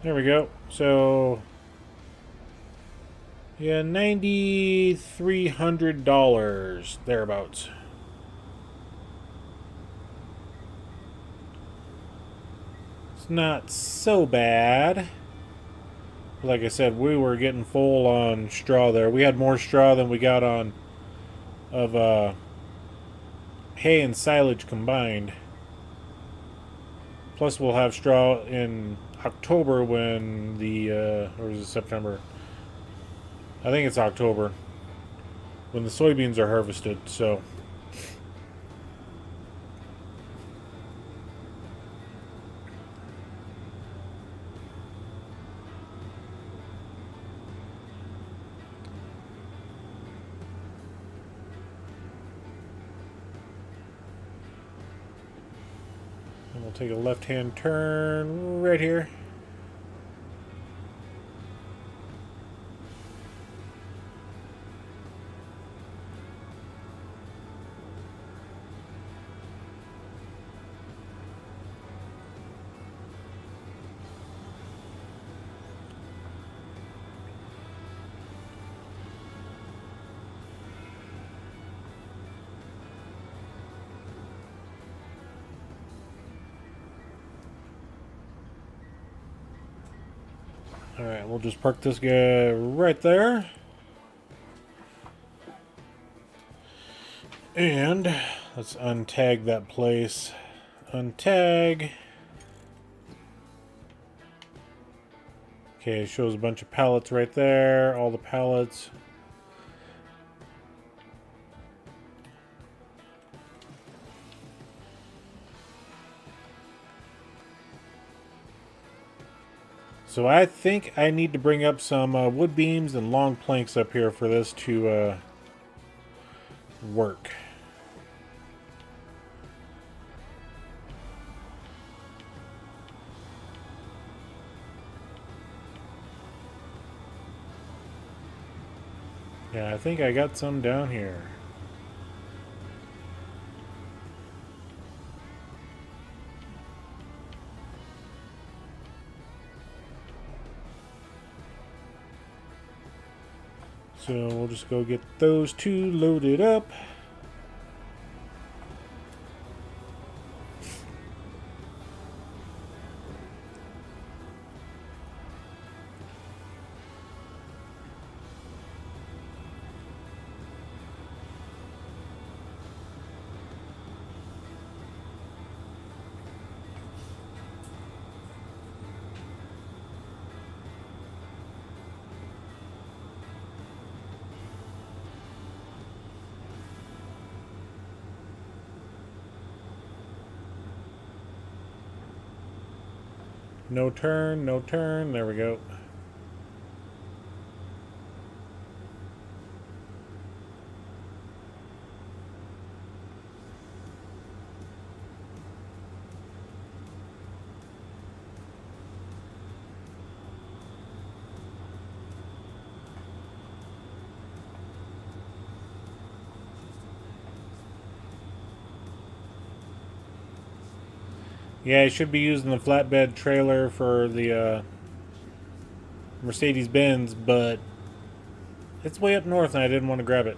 There we go. So, yeah, $9,300 thereabouts. It's not so bad. Like I said, we were getting full on straw there. We had more straw than we got on of hay and silage combined. Plus, we'll have straw in October when the or is it September? I think it's October when the soybeans are harvested. So. And we'll take a left-hand turn right here. Alright, we'll just park this guy right there. And let's untag that place. Untag. Okay, it shows a bunch of pallets right there. All the pallets. So I think I need to bring up some wood beams and long planks up here for this to work. Yeah, I think I got some down here. So we'll just go get those two loaded up. No turn, no turn. There we go. Yeah, I should be using the flatbed trailer for the Mercedes-Benz, but it's way up north and I didn't want to grab it.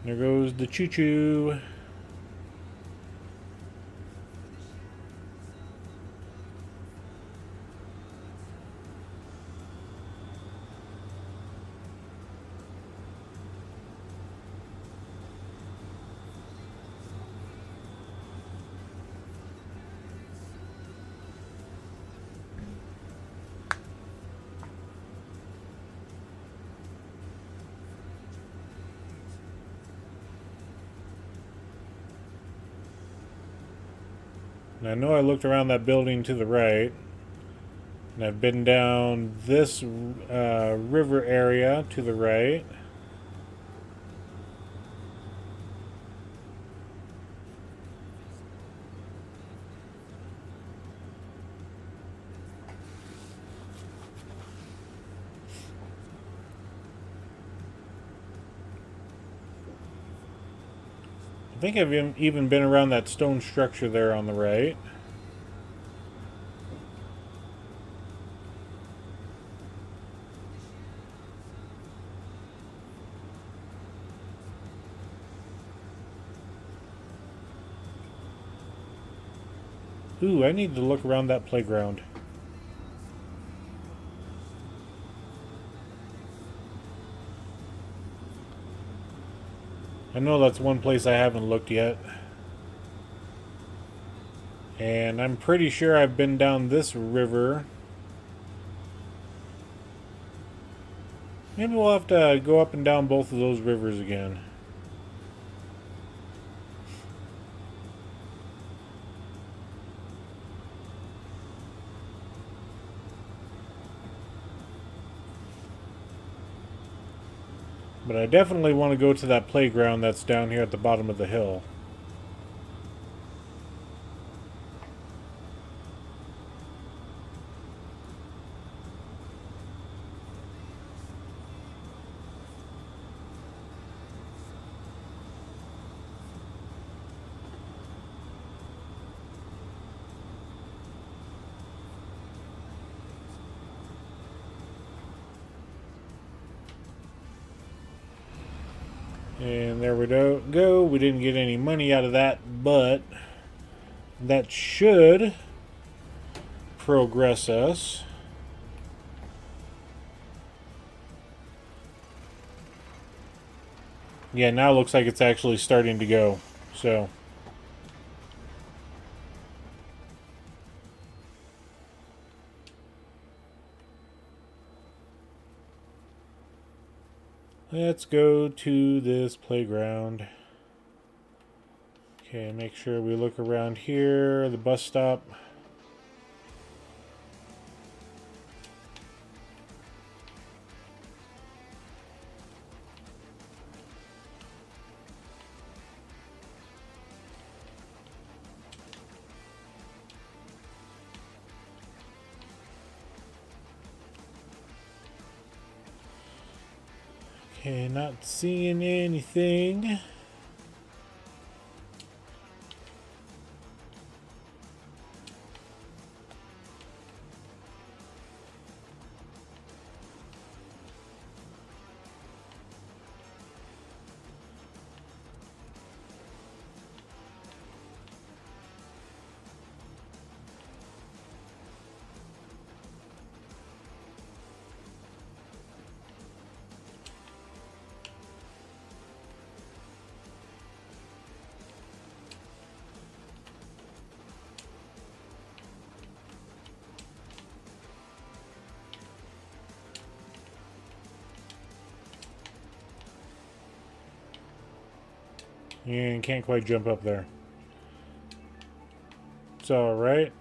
There goes the choo-choo. And I know I looked around that building to the right, and I've been down this river area to the right. think I've even been around that stone structure there on the right. Ooh, I need to look around that playground. I know that's one place I haven't looked yet. And I'm pretty sure I've been down this river. Maybe we'll have to go up and down both of those rivers again. But I definitely want to go to that playground that's down here at the bottom of the hill. And there we go. We didn't get any money out of that, but that should progress us. Yeah, now it looks like it's actually starting to go. So let's go to this playground. Okay, make sure we look around here, the bus stop. Okay, not seeing anything. And can't quite jump up there. It's alright.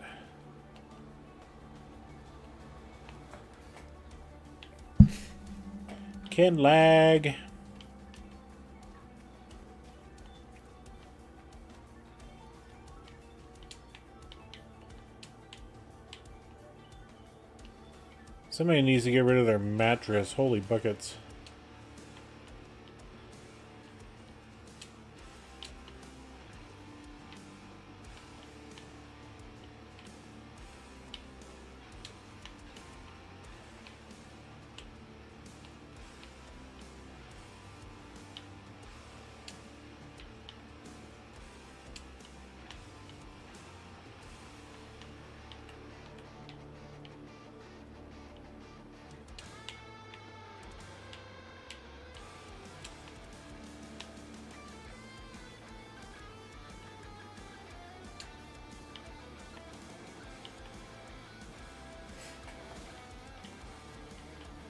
Kinlaig. Somebody needs to get rid of their mattress. Holy buckets.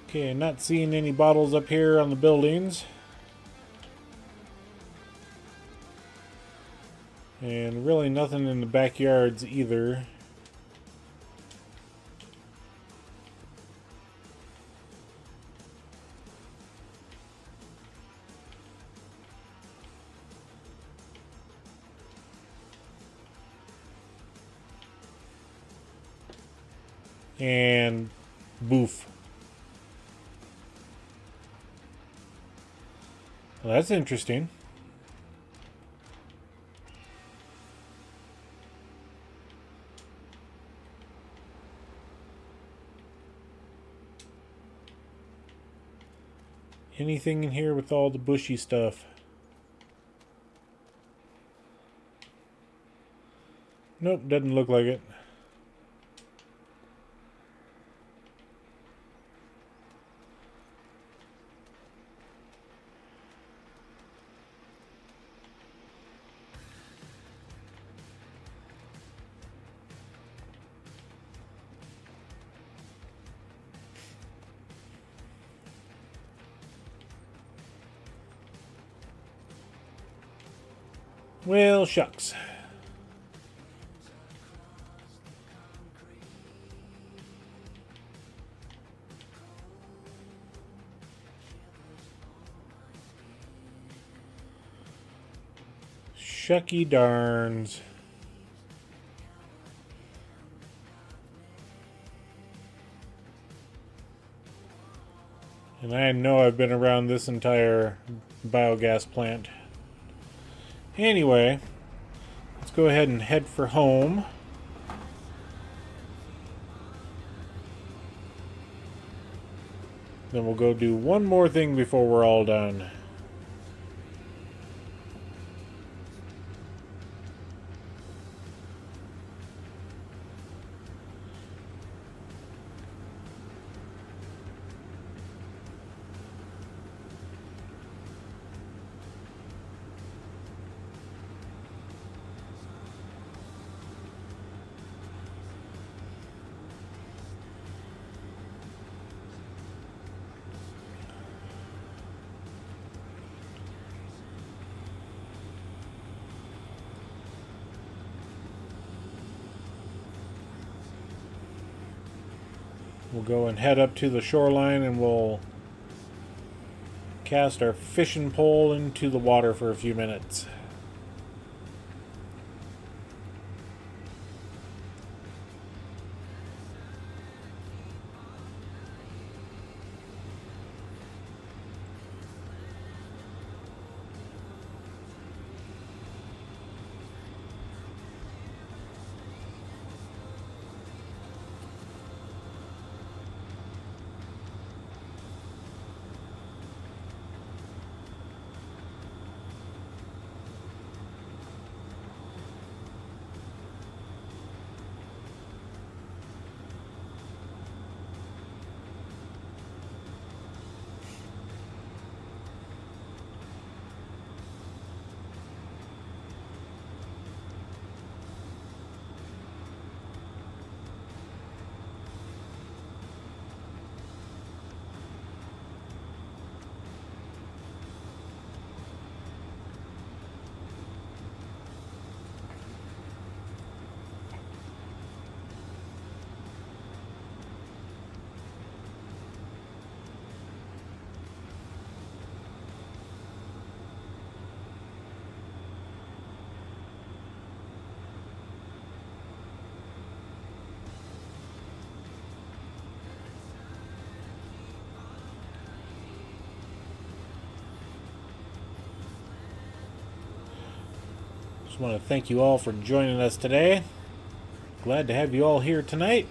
Okay, not seeing any bottles up here on the buildings. And really nothing in the backyards either. And boof. Well, that's interesting. Anything in here with all the bushy stuff? Nope, doesn't look like it. Well, shucks. Shucky darns. And I know I've been around this entire biogas plant. Anyway, let's go ahead and head for home. Then we'll go do one more thing before we're all done. We'll go and head up to the shoreline and we'll cast our fishing pole into the water for a few minutes. Just want to thank you all for joining us today. Glad to have you all here tonight.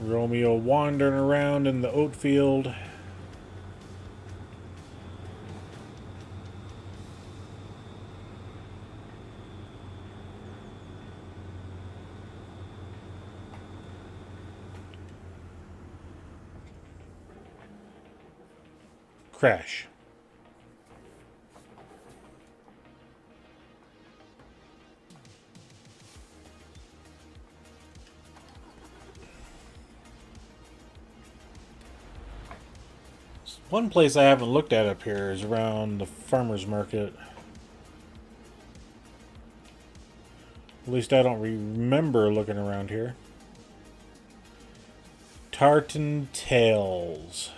Romeo wandering around in the oat field. Crash. One place I haven't looked at up here is around the farmer's market. At least I don't remember looking around here. Tartan Tails.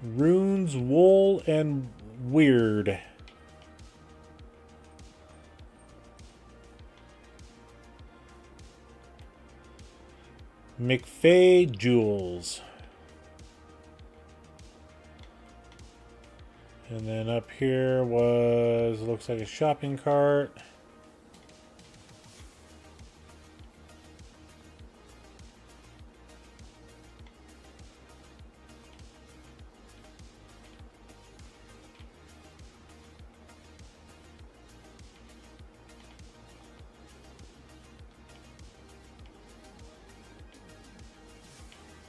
Runes, wool, and weird. McFay Jewels. And then up here was, looks like a shopping cart.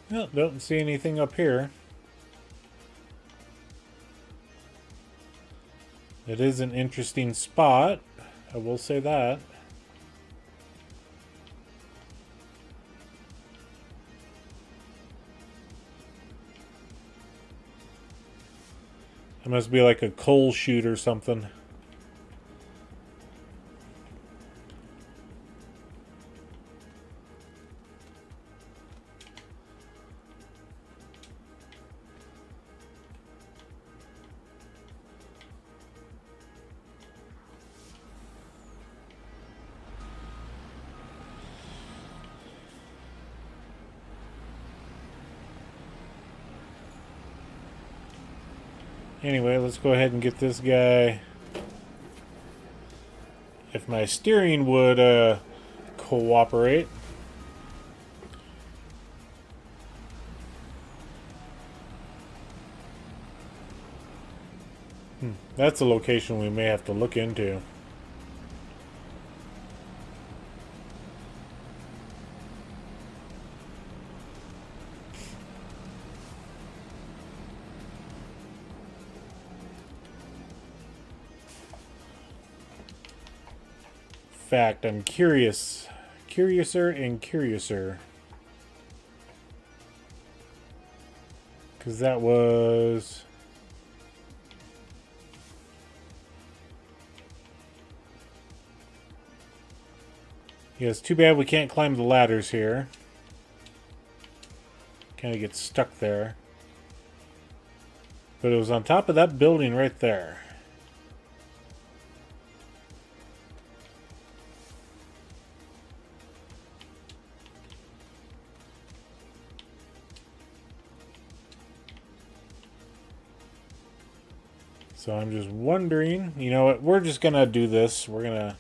No, don't see anything up here. It is an interesting spot, I will say that. It must be like a coal chute or something. Anyway, let's go ahead and get this guy. If my steering would cooperate. That's a location we may have to look into. Fact, I'm curiouser and curiouser, because that was it's too bad we can't climb the ladders here. Kind of get stuck there, but it was on top of that building right there. So I'm just wondering, you know what, we're just going to do this. We're going to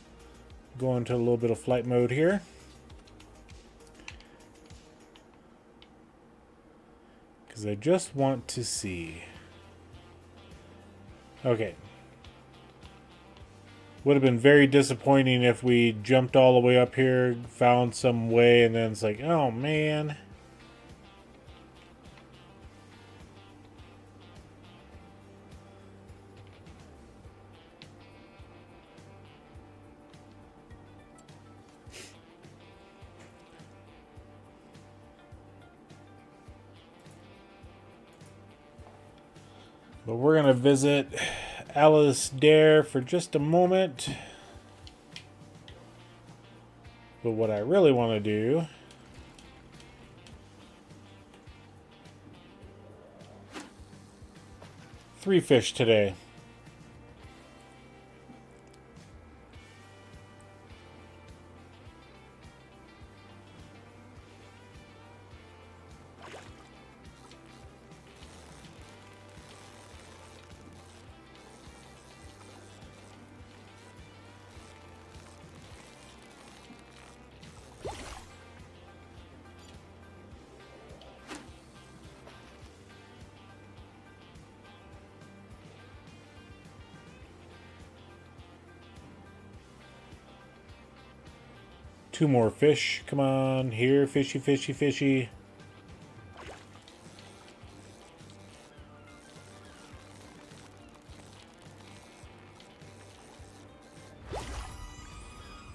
go into a little bit of flight mode here. Because I just want to see. Okay. Would have been very disappointing if we jumped all the way up here, found some way, and then it's like, oh man. But we're going to visit Alice Dare for just a moment. But what I really want to do three fish today. Two more fish. Come on, here, fishy, fishy, fishy.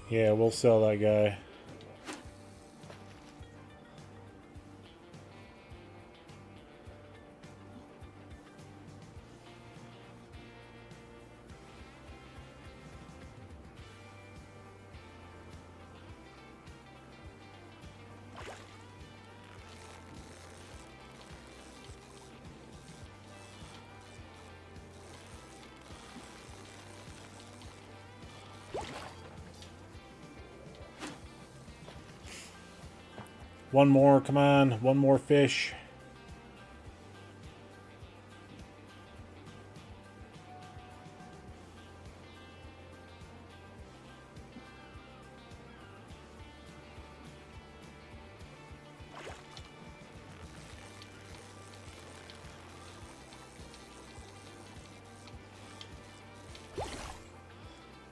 Yeah, we'll sell that guy. One more, come on. One more fish.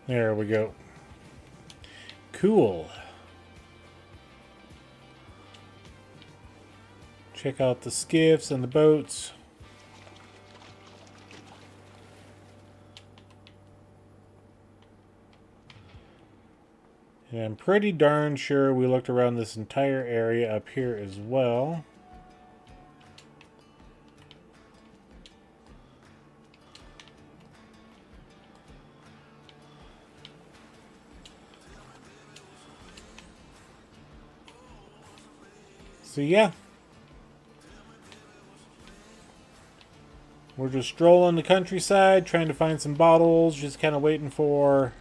There we go. Cool. Check out the skiffs and the boats. And I'm pretty darn sure we looked around this entire area up here as well. So yeah, we're just strolling the countryside, trying to find some bottles, just kind of waiting for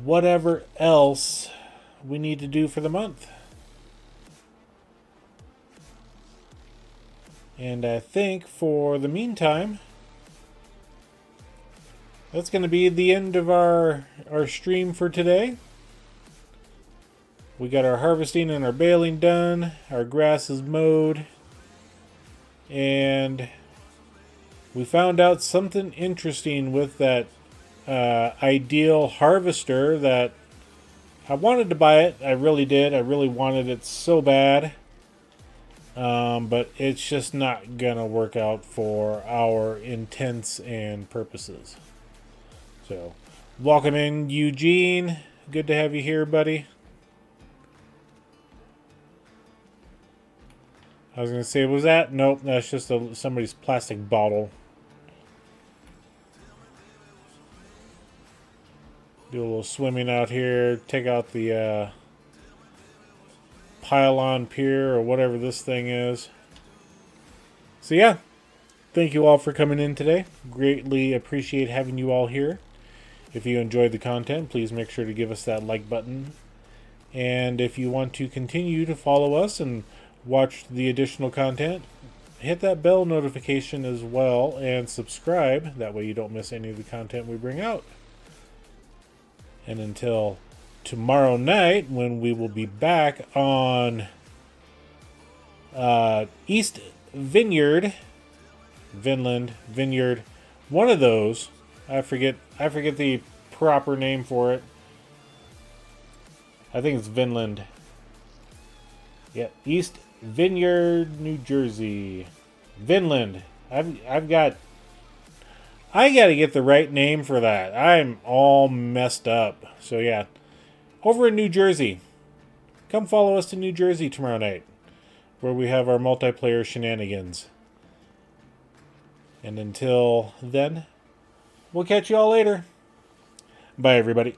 whatever else we need to do for the month. And I think for the meantime, that's going to be the end of our stream for today. We got our harvesting and our baling done. Our grass is mowed. And we found out something interesting with that ideal harvester that I wanted to buy it. I really did. I really wanted it so bad. But it's just not going to work out for our intents and purposes. So, welcome in, Eugene. Good to have you here, buddy. I was going to say, was that? Nope, that's just somebody's plastic bottle. Do a little swimming out here. Take out the pylon pier or whatever this thing is. So yeah, thank you all for coming in today. Greatly appreciate having you all here. If you enjoyed the content, please make sure to give us that like button. And if you want to continue to follow us and watch the additional content, hit that bell notification as well and subscribe. That way you don't miss any of the content we bring out. And until tomorrow night, when we will be back on East Vineyard, Vinland, Vineyard, one of those. I forget the proper name for it. I think it's Vinland. Yeah, East Vineyard, New Jersey. Vinland. I got to get the right name for that. I'm all messed up. So yeah, over in New Jersey. Come follow us to New Jersey tomorrow night, where we have our multiplayer shenanigans. And until then, we'll catch you all later. Bye, everybody.